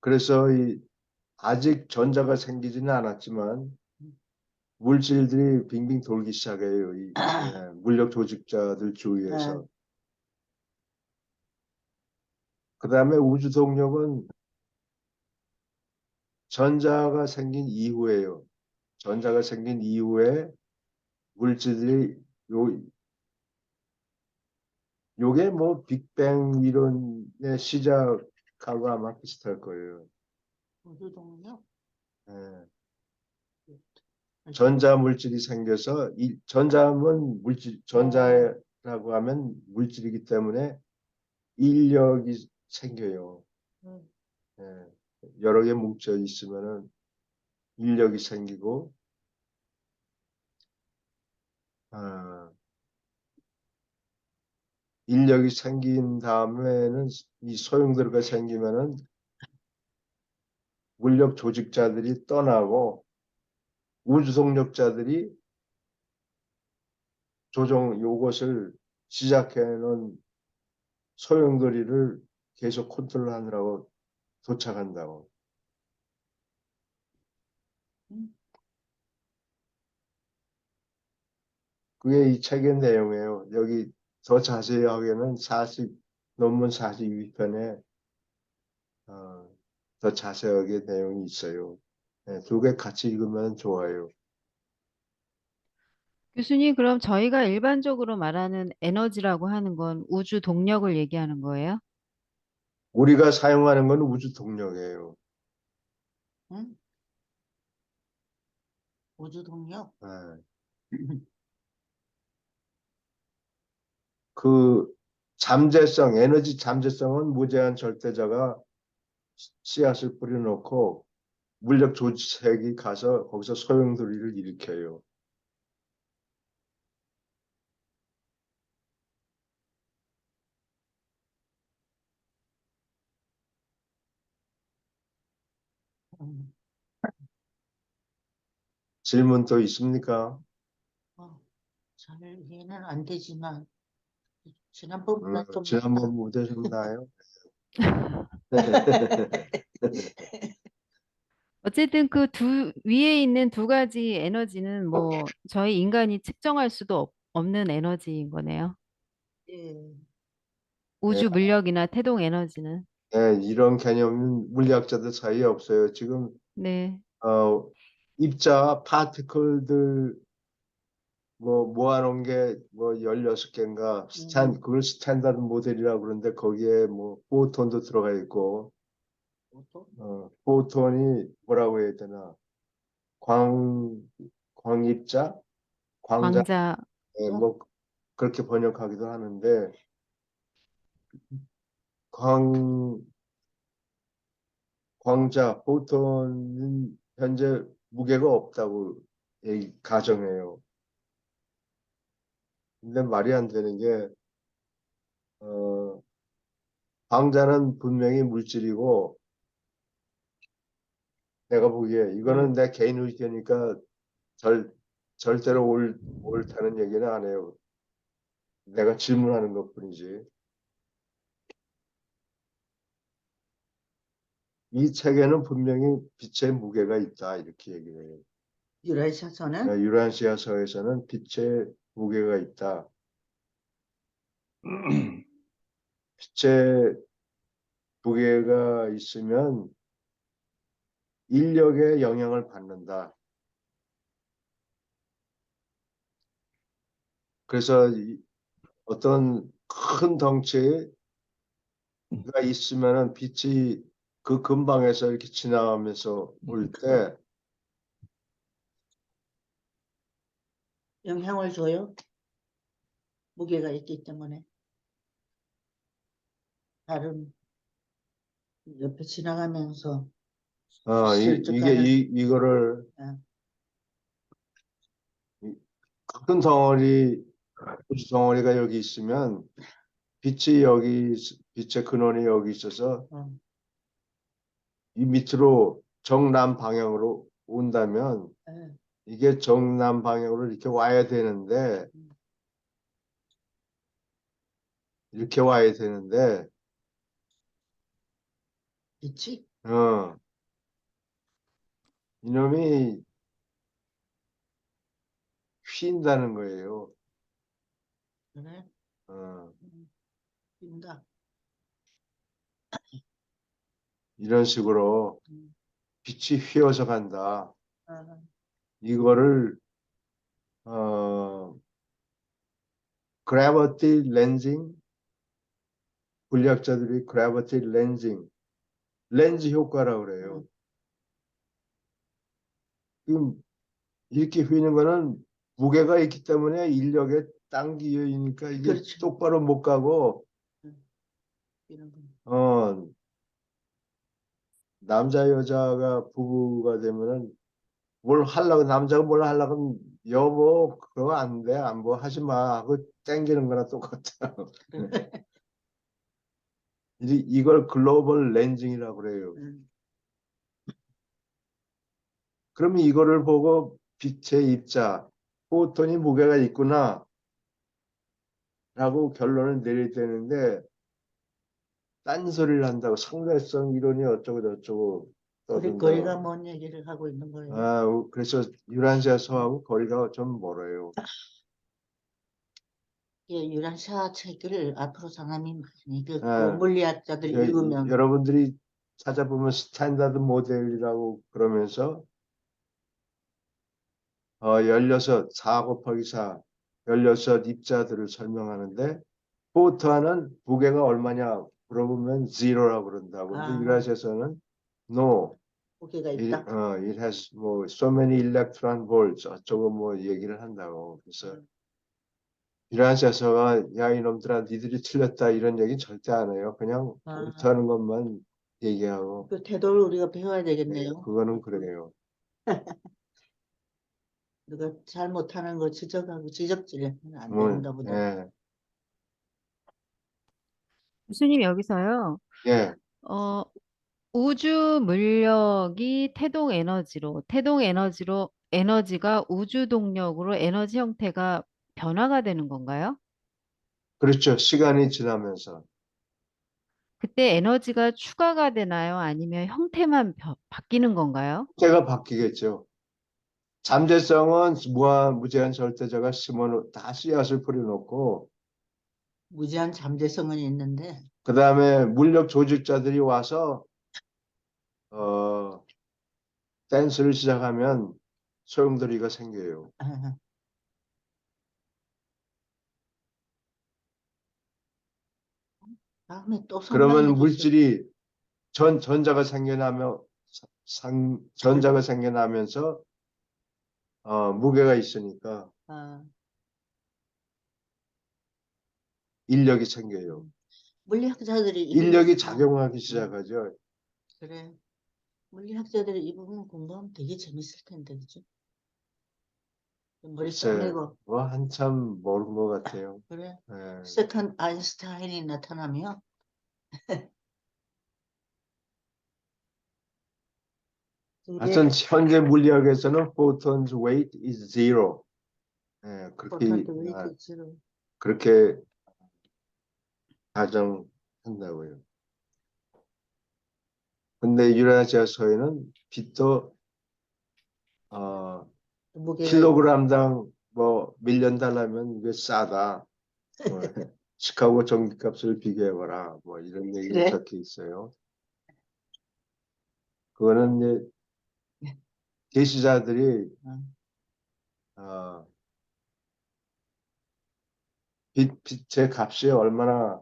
그래서 아직 전자가 생기지는 않았지만 물질들이 빙빙 돌기 시작해요. 물력 조직자들 주위에서. 그 다음에 우주 동력은 전자가 생긴 이후에요. 전자가 생긴 이후에 물질들이 요게 뭐 빅뱅 이론의 시작하고 아마 비슷할 거예요. 우주 동력? 예. 전자 물질이 생겨서 이 전자는 물질 전자라고 하면 물질이기 때문에 인력이 생겨요. 예. 여러 개 뭉쳐 있으면은 인력이 생기고 인력이 생긴 다음에는 이 소용돌이가 생기면은 물력 조직자들이 떠나고 우주 동력자들이 요것을 시작해 놓은 소용돌이를 계속 컨트롤하느라고 도착한다고. 그게 이 책의 내용이에요. 여기 더 자세히 하기에는 논문 42편에 더 자세하게 내용이 있어요. 네, 두 개 같이 읽으면 좋아요. 교수님, 그럼 저희가 일반적으로 말하는 에너지라고 하는 건 우주 동력을 얘기하는 거예요? 우리가 사용하는 건 우주 동력이에요. 응? 우주 동력? 네. 그 에너지 잠재성은 무제한 절대자가 씨앗을 뿌려놓고 물력 조직이 가서 거기서 소용돌이를 일으켜요. 음, 질문 또 있습니까? 잘 이해는 안 되지만 지난번보다 좀 지난번 못하셨나요? 어쨌든 그 위에 있는 두 가지 에너지는 뭐 저희 인간이 측정할 수도 없는 에너지인 거네요. 예. 네, 우주 물력이나 태동 에너지는. 네, 이런 개념은 물리학자들 사이에 없어요. 지금 네. 입자 파티클들 뭐 모아놓은 게 뭐 16개인가 그걸 스탠다드 모델이라고 그러는데 거기에 뭐 포톤도 들어가 있고 보통 포톤이 뭐라고 해야 되나 광입자 광자 광자. 뭐 그렇게 번역하기도 하는데 광 광자 포톤은 현재 무게가 없다고 가정해요. 근데 말이 안 되는 게 광자는 분명히 물질이고 내가 보기에 이거는 내 개인 의견이니까 절대로 옳다는 얘기는 안 해요. 내가 질문하는 것뿐이지. 이 책에는 분명히 빛의 무게가 있다 이렇게 얘기를 해요. 유라시아서는 유란시아서에서는 빛의 무게가 있다. 빛의 무게가 있으면 인력에 영향을 받는다. 그래서 어떤 큰 덩치가 있으면은 빛이 그 근방에서 이렇게 지나가면서 올 때 영향을 줘요. 무게가 있기 때문에 다른 옆에 지나가면서 이게 실적하는 이거를 어, 큰 덩어리 우주 덩어리가 여기 있으면 빛이 여기 빛의 근원이 여기 있어서 어, 이 밑으로 정남 방향으로 온다면 예, 이게 정남 방향으로 이렇게 와야 되는데 이렇게 와야 되는데 빛이 어 이놈이 휜다는 거예요. 그래 어, 빈다. 이런 식으로 음, 빛이 휘어져 간다. 아, 이거를 그래비티 렌징 물리학자들이 그래비티 렌즈 효과라고 그래요. 지금 이렇게 휘는 거는 무게가 있기 때문에 인력에 당기니까 이게 그렇죠. 똑바로 못 가고 이런 거. 어 남자 여자가 부부가 되면은 뭘 하려고 남자가 뭘 하려고 여보 그거 안 돼 안 뭐 하지 마 하고 땡기는 거나 똑같아. 이걸 글로벌 렌징이라고 그래요. 음, 그러면 이거를 보고 빛의 입자 포톤이 무게가 있구나 라고 결론을 내릴 때는데 딴소리를 한다고 상대성 이론이 어쩌고 저쩌고 거리가 떠든다고. 먼 얘기를 하고 있는 거예요. 그래서 유란시아서하고 거리가 좀 멀어요. 예, 유라시아 책을 앞으로 사람이 많이 읽고 아, 물리학자들 읽으면 여러분들이 찾아보면 스탠다드 모델이라고 그러면서 16, 4 곱하기 4, 16 입자들을 설명하는데 포트하는 무게가 얼마냐 물어보면 0라고 그런다고. 근데 아, 유라시아에서는 no, 무게가 있다. it has 뭐 so many electron volts 어쩌고 뭐 얘기를 한다고. 그래서 유라시아서가 야 이놈들아 니들이 틀렸다 이런 얘기 절대 안 해요. 그냥 아, 옳다는 것만 얘기하고 그 태도를 우리가 배워야 되겠네요. 그거는 그래요. 누가 잘못하는 거 지적하고 지적질하면 안 뭐, 되는가 보다. 예, 교수님 여기서요. 예, 어, 우주 물력이 태동 에너지로 에너지가 우주 동력으로 에너지 형태가 변화가 되는 건가요? 그렇죠. 시간이 지나면서 그때 에너지가 추가가 되나요? 아니면 형태만 바뀌는 건가요? 때가 바뀌겠죠. 잠재성은 무제한 절대자가 다 씨앗을 뿌려놓고 무제한 잠재성은 있는데 그 다음에 물력 조직자들이 와서 어, 댄스를 시작하면 소용돌이가 생겨요. 아, 다음에 또 그러면 설명해 주세요. 물질이 전자가 전자가 생겨나면서 무게가 있으니까 아, 인력이 생겨요. 물리학자들이 이 인력이 부분- 작용하기 시작하죠. 그래. 물리학자들이 이 부분 공부하면 되게 재밌을 텐데, 그죠? 머리 글쎄, 써내고, 뭐 한참 모르는 것 같아요. 그래. 예. 세컨 아인슈타인이 나타나면, 하여튼 그게 현재 물리학에서는 photons weight is zero. 예, 포탄도 웨이트 지로. 그렇게 가정한다고요. 근데 유라시아서에는 빛도 무게가 킬로그램당 뭐 밀리언 달러면 이게 싸다. 뭐, 시카고 전기값을 비교해봐라. 뭐 이런 얘기가 그래? 적혀 있어요. 그거는 이제 계시자들이 응. 어, 빛의 값이 얼마나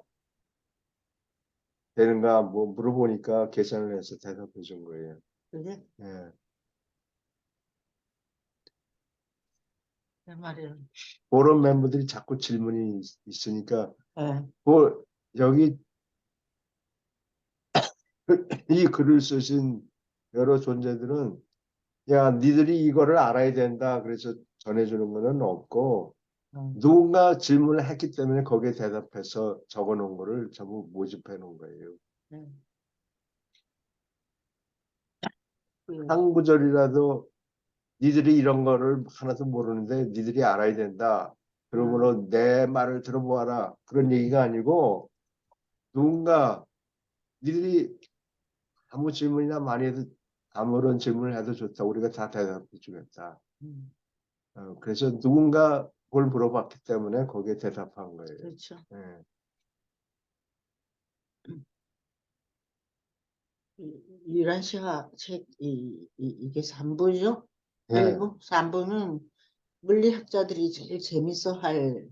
되는가 뭐 물어보니까 계산을 해서 대답해 준 거예요. 그게 예. 내 말이야. 그런 멤버들이 자꾸 질문이 있으니까 예. 뭐 여기 이 글을 쓰신 여러 존재들은 야 니들이 이거를 알아야 된다 그래서 전해주는 거는 없고 누군가 질문을 했기 때문에 거기에 대답해서 적어 놓은 거를 전부 모집해 놓은 거예요. 예. 한 구절이라도 니들이 이런 거를 하나도 모르는데 니들이 알아야 된다. 그러므로 내 말을 들어보아라. 그런 얘기가 아니고 누군가 니들이 아무 질문이나 많이 해도 아무런 질문을 해도 좋다. 우리가 다 대답해 주겠다. 음, 그래서 누군가 그걸 물어봤기 때문에 거기에 대답한 거예요. 그렇죠. 예. 유란시아 책, 이게 3부죠? 예. 1부? 3부는 물리학자들이 제일 재밌어 할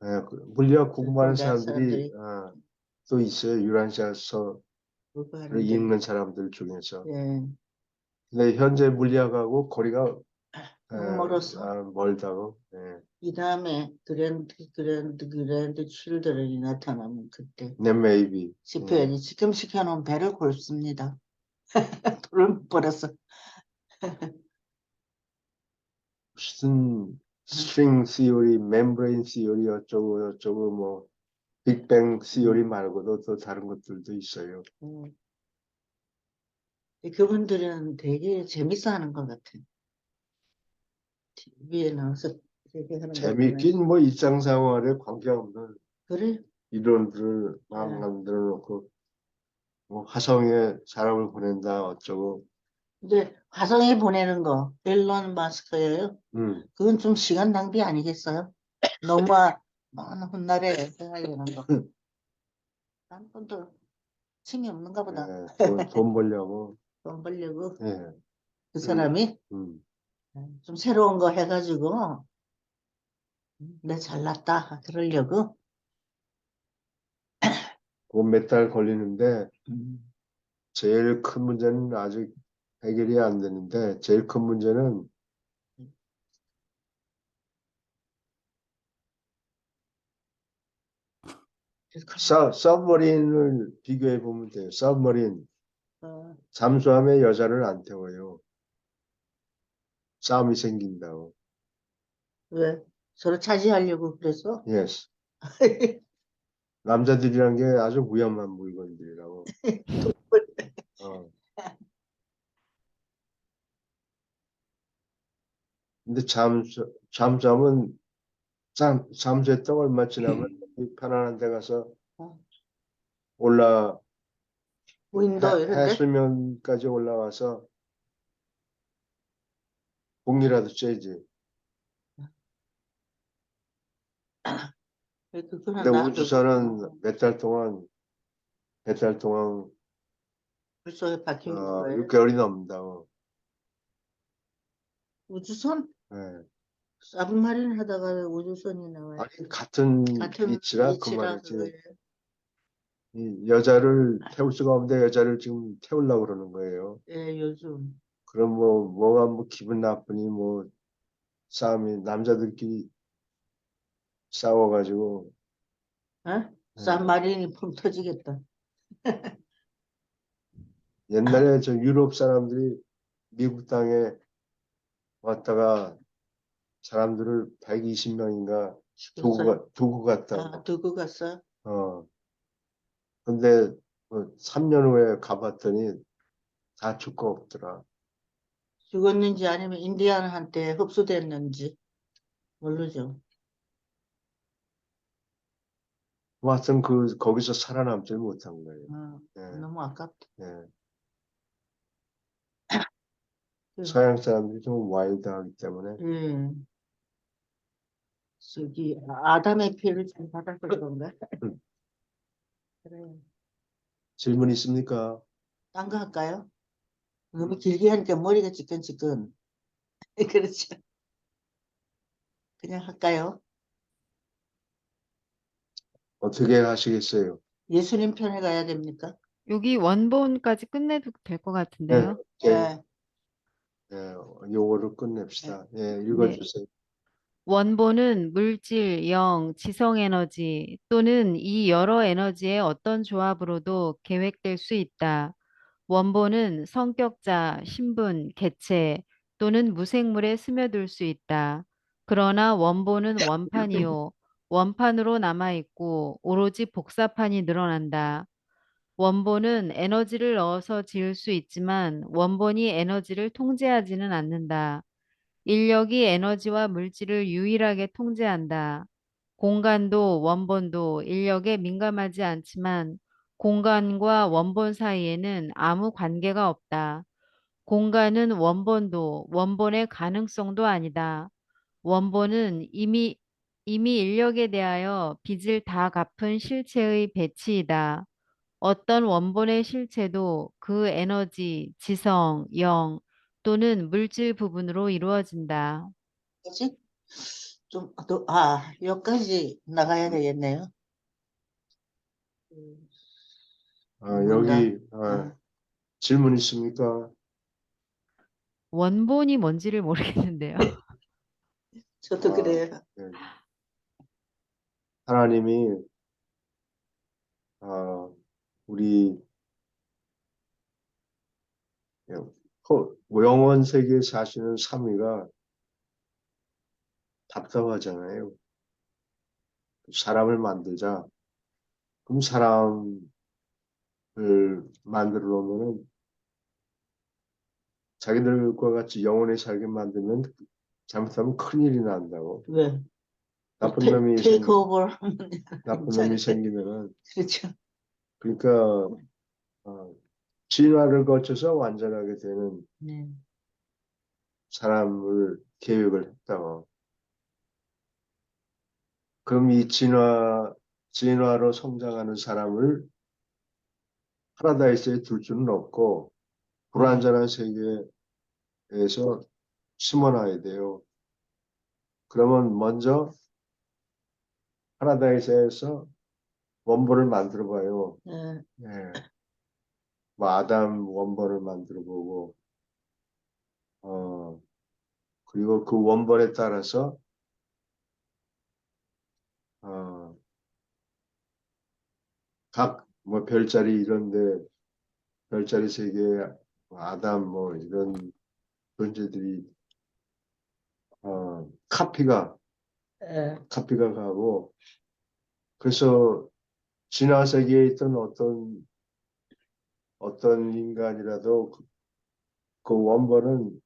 예. 물리학 공부하는 공부할 사람들이 사람들이 또 있어요. 유란시아서를 공부하는데, 읽는 사람들 중에서. 예, 근데 현재 물리학하고 거리가 너무 멀어서. 멀다고. 예. 이 다음에 그랜드 칠드런이 나타나면 그때 네, maybe. 짚어야지. 지금 시켜놓은 배를 골습니다. 돈을 못 벌어서. 무슨 string theory, membrane theory 어쩌고 저쩌고 뭐 빅뱅 theory 말고도 또 다른 것들도 있어요. 그분들은 되게 재밌어 하는 것 같아. TV에 나와서 얘기하는 거 보면. 재밌긴 뭐 일상생활에 관계없는 그래? 이론들을 막 네. 만들어 놓고 뭐 화성에 사람을 보낸다 어쩌고. 근데 화성에 보내는 거, 일론 마스크예요. 음. 그건 좀 시간 낭비 아니겠어요? 너무 많은 훗날에 생각하는 거. 딴 분도 힘이 없는가 보다. 돈 벌려고. 돈 벌려고 예. 그 사람이 좀 새로운 거 해가지고 내 잘났다 그러려고. 몇 달 걸리는데 제일 큰 문제는 아직 해결이 안 되는데 제일 큰 문제는 서브머린을 비교해 보면 돼요. 서브머린 잠수함에 여자를 안 태워요. 싸움이 생긴다고. 왜? 서로 차지하려고 그래서? Yes. 남자들이란 게 아주 위험한 물건들이라고. 어. 근데 잠수함은 잠수했다가 얼마 지나면 편안한 데 가서 무인도 이런데? 해수면까지 올라와서 공이라도 쬐지. 그거는 근데 나도 우주선은 몇 달 동안 물속에 박힌 거예요. 6개월이 넘는다고. 우주선? 예. 서브마린 하다가 왜 우주선이 나와요? 아니 같은 같은 위치라 그 위치라 말이지. 그거예요. 이 여자를 태울 수가 없는데 여자를 지금 태우려고 그러는 거예요. 예, 요즘. 그럼 뭐가 기분 나쁘니 싸움이 남자들끼리 싸워가지고 어? 산마린이 펑 터지겠다. 옛날에 저 유럽 사람들이 미국 땅에 왔다가 사람들을 120명인가 죽었어요? 두고 갔다고. 아, 두고 갔어? 어. 근데 3년 후에 가봤더니 다 죽고 없더라. 죽었는지 아니면 인디안한테 흡수됐는지 모르죠. 하여튼 거기서 살아남지 못한 거예요. 어, 예, 너무 아깝다. 예. 그, 서양 사람들이 좀 와일드하기 때문에 예, 저기 아담의 피해를 잘 받아서 그런가? 그래. 질문 있습니까? 딴 거 할까요? 너무 길게 하니까 머리가 지끈지끈. 그렇죠. 그냥 할까요? 어떻게 하시겠어요? 예수님 편에 가야 됩니까? 여기 원본까지 끝내도 될 것 예, 같은데요. 예, 예, 요거를 끝냅시다. 예, 네. 읽어주세요. 원본은 물질, 영, 지성 에너지 또는 이 여러 에너지의 어떤 조합으로도 계획될 수 있다. 원본은 성격자, 신분, 개체 또는 무생물에 스며들 수 있다. 그러나 원본은 원판이요. 원판으로 남아있고 오로지 복사판이 늘어난다. 원본은 에너지를 넣어서 지을 수 있지만 원본이 에너지를 통제하지는 않는다. 인력이 에너지와 물질을 유일하게 통제한다. 공간도 원본도 인력에 민감하지 않지만 공간과 원본 사이에는 아무 관계가 없다. 공간은 원본도 원본의 가능성도 아니다. 원본은 이미 인력에 대하여 빚을 다 갚은 실체의 배치이다. 어떤 원본의 실체도 그 에너지, 지성, 영 또는 물질 부분으로 이루어진다. 뭐지? 여기까지 나가야 되겠네요. 뭔가, 여기 질문 있습니까? 원본이 뭔지를 모르겠는데요. 저도 아, 그래요. 예. 하나님이 우리 영원 세계에 사시는 삼위가 답답하잖아요. 사람을 만들자. 그럼 사람을 만들어 놓으면은 자기들과 같이 영원히 살게 만들면 잘못하면 큰일이 난다고. 왜? 나쁜 놈이 테이크 오버 하면 나쁜 놈이 괜찮은데. 생기면은 그렇죠. 그러니까 진화를 거쳐서 완전하게 되는 네. 사람을 계획을 했다고. 그럼 이 진화로 성장하는 사람을 파라다이스에 둘 수는 없고 불완전한 세계에서 심어놔야 돼요. 그러면 먼저 파라다이스에서 원본을 만들어 봐요. 네. 예. 뭐 아담 원본을 만들어 보고 그리고 그 원본에 따라서 어, 각 뭐 별자리 이런데 별자리 세계에 아담 뭐 이런 존재들이 카피가 예. 가고 그래서 진화 세계에 있던 어떤 인간이라도 그 원본은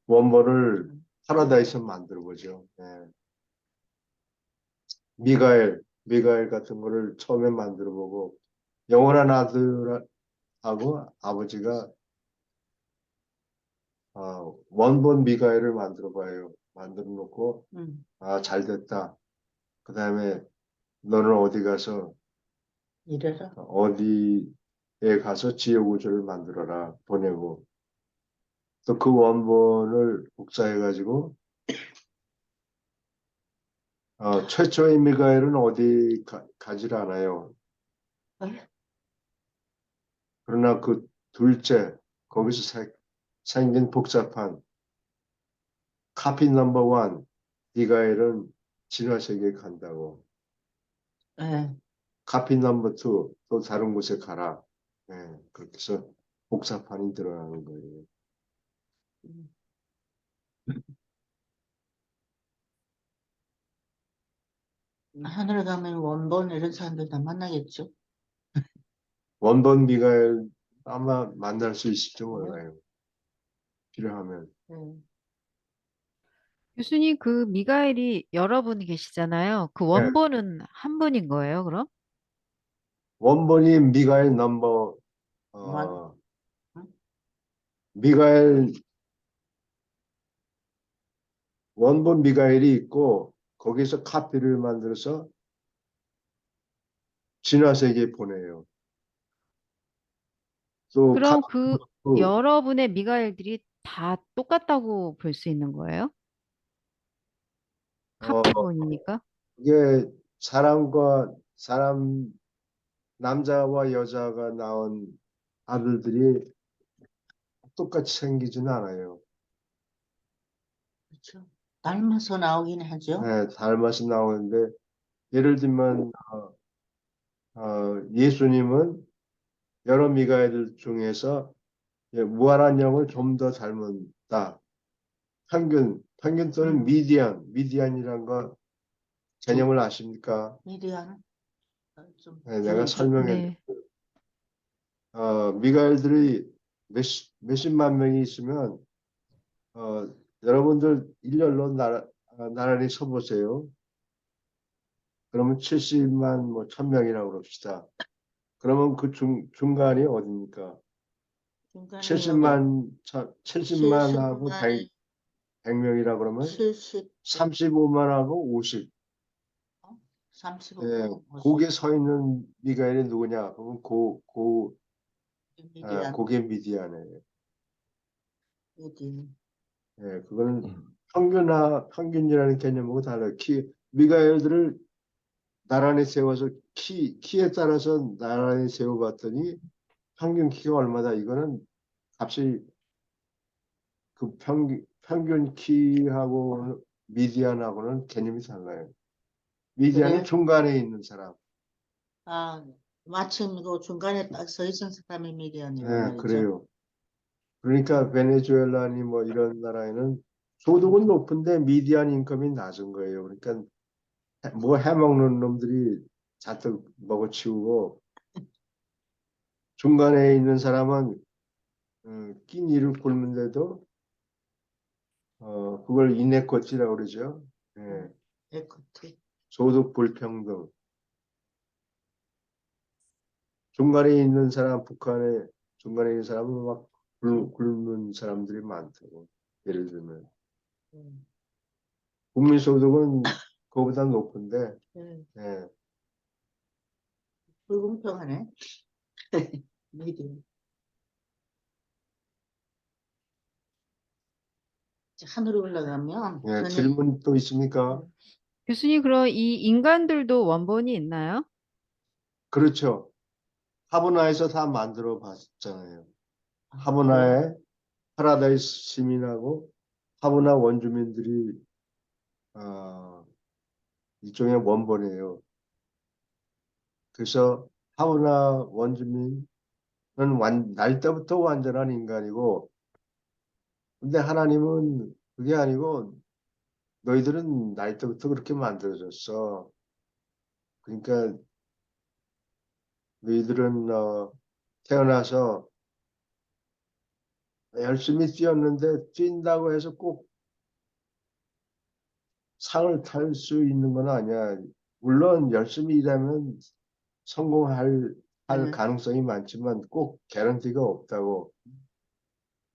원본을 파라다이스 만들어 보죠. 예. 미가엘 같은 거를 처음에 만들어 보고 영원한 아들하고 아버지가 원본 미가엘을 만들어 봐요. 만들어 놓고 잘 됐다. 그 다음에 너는 어디 가서 이래라. 어디에 가서 지혜구조를 만들어라 보내고 또 그 원본을 복사해 가지고 최초의 미가엘은 어디 가질 않아요. 그러나 그 둘째, 거기서 생긴 복잡한 카피 넘버 원, 미가엘은 진화세계에 간다고. 예. 카피 넘버 투, 또 다른 곳에 가라. 예, 그렇게 해서 복사판이 드러나는 거예요. 하늘에 가면 원본 이런 사람들 다 만나겠죠. 원본 미가엘 아마 만날 수 있을지 몰라요. 필요하면. 예. 교수님, 그 미가엘이 여러분이 계시잖아요. 그 네. 원본은 한 분인 거예요, 그럼? 원본이 미가엘 넘버 원. 미가엘 원본 미가엘이 있고 거기서 카피를 만들어서 진화세계에 보내요. 또 그럼 그 카피 여러분의 미가엘들이 다 똑같다고 볼 수 있는 거예요? 카피본이니까? 이게 사람과 사람 남자와 여자가 낳은 아들들이 똑같이 생기지는 않아요. 그렇죠. 닮아서 나오긴 하죠. 네, 닮아서 나오는데 예를 들면 예수님은 여러 미가엘 중에서 무한한 영을 좀 더 닮았다. 평균 또는 미디안이란 거 개념을 아십니까? 미디어는 좀 네, 내가 주의 설명해. 네. 미가엘들이 몇십만 명이 있으면 여러분들 일렬로 나란히 서보세요. 그러면 70만 뭐 1000명이라고 그럽시다. 그러면 그 중간이 어딥니까? 중간에 70만하고 70만에 100명이라 그러면 70, 35만하고 50. 35, 예, 50. 거기에 서 있는 미가엘이 누구냐? 그러면 미디안, 고게 미디안이에요. 미디안. 예, 그거는 평균이라는 개념하고 달라요. 미가엘들을 나란히 세워서 키에 따라서 나란히 세워봤더니 평균 키가 얼마다? 이거는 값이 그 평균 키하고 미디안하고는 개념이 달라요. 미디안은 그래요? 중간에 있는 사람. 아, 마침 그 중간에 딱 서 있은 사람이 미디안이란 예, 말이죠. 그래요. 그러니까 베네수엘라니 뭐 이런 나라에는 소득은 높은데 미디안 인컴이 낮은 거예요. 그러니까 뭐 해먹는 놈들이 잔뜩 먹어치우고 중간에 있는 사람은 끼니를 굶는데도 그걸 이네쿼티라고 그러죠. 예, 에코트. 소득 불평등. 중간에 있는 사람, 북한에 중간에 있는 사람은 막 굶는 사람들이 많다고. 예를 들면 음, 국민소득은 그거보다 높은데 네. 예, 불공평하네. 미디안. 하늘로 올라가면 예, 전혀 질문 또 있습니까? 교수님, 그럼 이 인간들도 원본이 있나요? 그렇죠. 하브나에서 다 만들어 봤잖아요. 아, 하브나에 파라다이스 시민하고 하브나 원주민들이 일종의 원본이에요. 그래서 하브나 원주민은 날 때부터 완전한 인간이고, 근데 하나님은 그게 아니고 너희들은 날 때부터 그렇게 만들어졌어. 그러니까 너희들은 태어나서 열심히 뛰었는데 뛴다고 해서 꼭 상을 탈 수 있는 건 아니야. 물론 열심히 일하면 성공할 네. 가능성이 많지만 꼭 개런티가 없다고.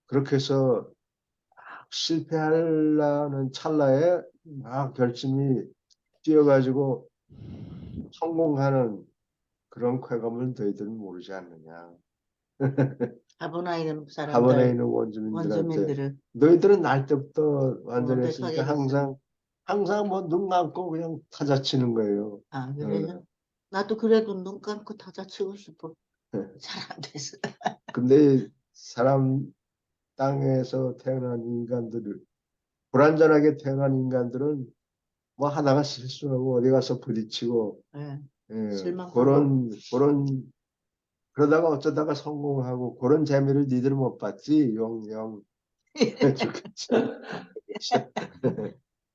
그렇게 해서 실패하려는 찰나에 막 열심히 뛰어가지고 성공하는 그런 쾌감을 너희들은 모르지 않느냐. 다문화에 있는 하원에 사람들, 있는 원주민들한테 원주민들을 너희들은 날 때부터 완전했으니까 완벽하게 항상 항상 뭐 눈 감고 그냥 타자 치는 거예요. 아, 그래요? 나도 그래도 눈 감고 타자 치고 싶어. 잘 안 돼서. 근데 사람 땅에서 태어난 인간들을 불완전하게 태어난 인간들은 뭐 하다가 실수하고 어디 가서 부딪히고 예, 예, 실망하고. 그런 그러다가 어쩌다가 성공하고 그런 재미를 니들 못 봤지 영영 좋겠지.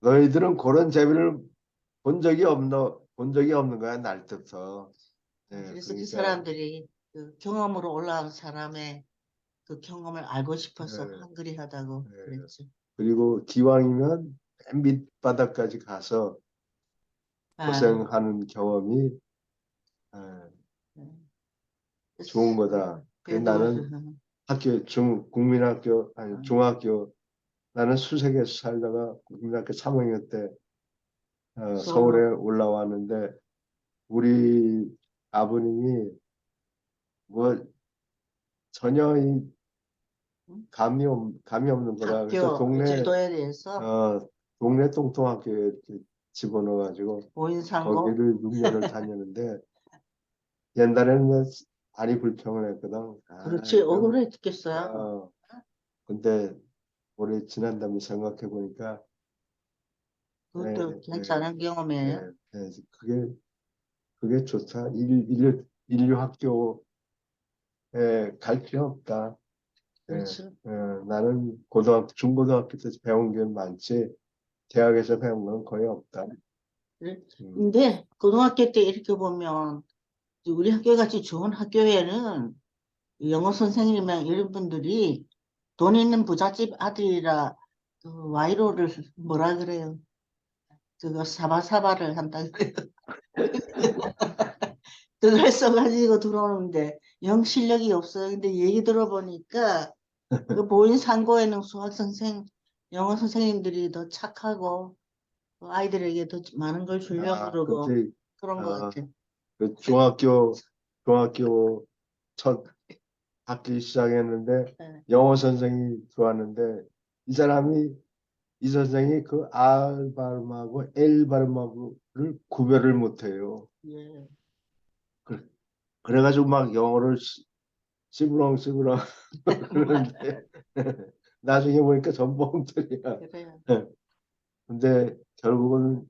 너희들은 그런 재미를 본 적이 없는 거야 날부터. 예, 그래서 그 그러니까 사람들이 그 경험으로 올라온 사람의 그 경험을 알고 싶어서 예, 한글이 하다고 예. 그랬죠. 그리고 기왕이면 맨 밑바닥까지 가서 아, 고생하는 경험이 예, 예. 좋은 거다. 그래서 그래도 나는 국민학교 아니 중학교 나는 수색에서 살다가 국민학교 3학년 때 서울에 올라왔는데 우리 아버님이 뭐 전혀 감이 없는 거라 그래서 학교 제도에 대해서 동네 똥통학교에 이렇게 집어넣어가지고 오인상고 거기를 6년을 다녔는데 옛날에는 많이 불평을 했거든. 그렇지 좀, 억울해 죽겠어요. 어, 근데 올해 지난 다음에 생각해 보니까 그것도 예, 괜찮은 경험이에요. 그게 좋다. 인류 학교에 갈 필요 없다. 예, 그렇죠. 나는 중고등학교 때 배운 게 많지, 대학에서 배운 건 거의 없다. 그래. 음. 근데 고등학교 때 이렇게 보면 우리 학교 같이 좋은 학교에는 영어 선생님이랑 이런 분들이 돈 있는 부잣집 아들이라 그 와이로를 뭐라 그래요? 그거 사바사바를 한다 그래요. 그걸 써가지고 들어오는데 영 실력이 없어요. 근데 얘기 들어보니까 그 보인 상고에는 수학 선생, 영어 선생님들이 더 착하고 그 아이들에게 더 많은 걸 주려고 그러고 그때 그런 것 아, 같아. 그 중학교 첫 학기 시작했는데 네. 영어 선생이 들어왔는데 이 선생이 그 R 발음하고 L 발음하고를 구별을 못해요. 예. 그래가지고 막 영어를 씨부렁 그러는데 나중에 보니까 전부 엉터리야. 그래요. 근데 결국은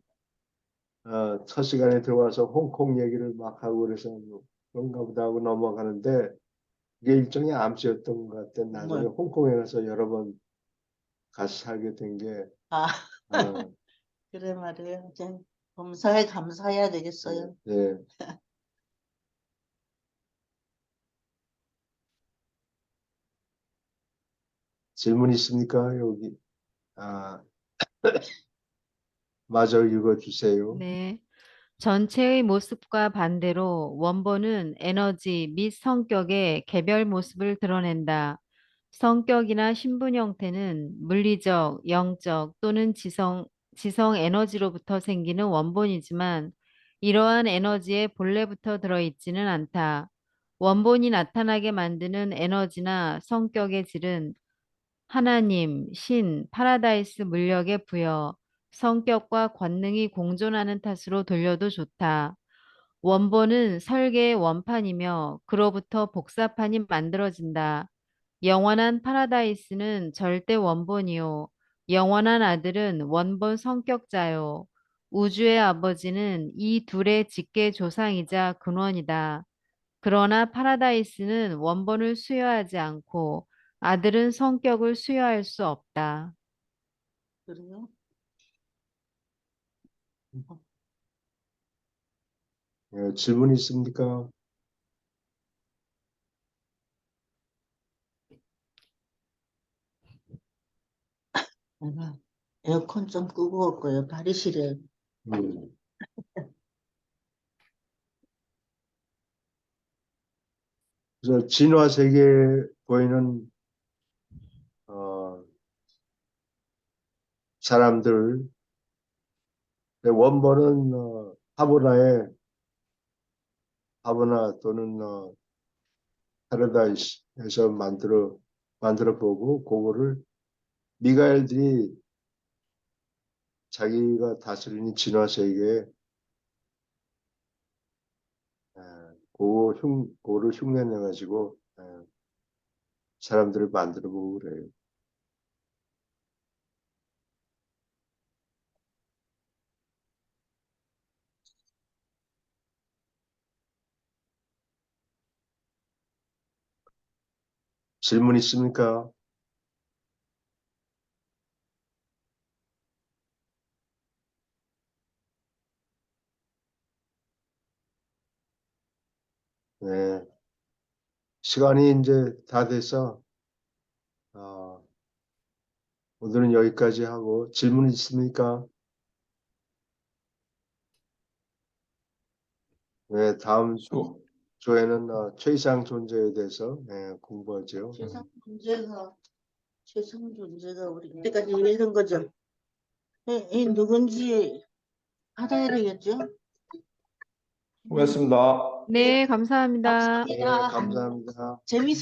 첫 시간에 들어와서 홍콩 얘기를 막 하고 그래서 뭐 그런가 보다 하고 넘어가는데 이게 일종의 암시였던 것 같아. 나중에 뭐, 홍콩에 가서 여러 번 가서 살게 된 게, 아, 어, 그래 말이에요. 이제 범사에 감사해야 되겠어요. 예. 질문 있습니까? 여기. 아, 마저 읽어주세요. 네. 전체의 모습과 반대로 원본은 에너지 및 성격의 개별 모습을 드러낸다. 성격이나 신분 형태는 물리적, 영적 또는 지성 에너지로부터 생기는 원본이지만 이러한 에너지의 본래부터 들어있지는 않다. 원본이 나타나게 만드는 에너지나 성격의 질은 하나님, 신, 파라다이스 물력의 부여, 성격과 권능이 공존하는 탓으로 돌려도 좋다. 원본은 설계의 원판이며 그로부터 복사판이 만들어진다. 영원한 파라다이스는 절대 원본이요. 영원한 아들은 원본 성격자요. 우주의 아버지는 이 둘의 직계 조상이자 근원이다. 그러나 파라다이스는 원본을 수여하지 않고 아들은 성격을 수여할 수 없다. 그래요? 질문 있습니까? 내가 에어컨 좀 끄고 올 거예요. 발이 시려요. 음. 그래서 진화 세계에 보이는 어, 사람들 원본은 하버나 또는 파라다이스에서 만들어 보고 그거를 미가엘들이 자기가 다스리는 진화 세계에 그거를 흉내내 가지고 사람들을 만들어 보고 그래요. 질문 있습니까? 네. 시간이 이제 다 돼서 오늘은 여기까지 하고 질문 있습니까? 네, 다음 주에는 최이상 존재에 대해서 공부하죠. 최상 존재가 우리 이때까지 얘기했던 거죠. 이 누군지 알아야 되겠죠? 수고했습니다. 네, 감사합니다. 네, 감사합니다. 재밌었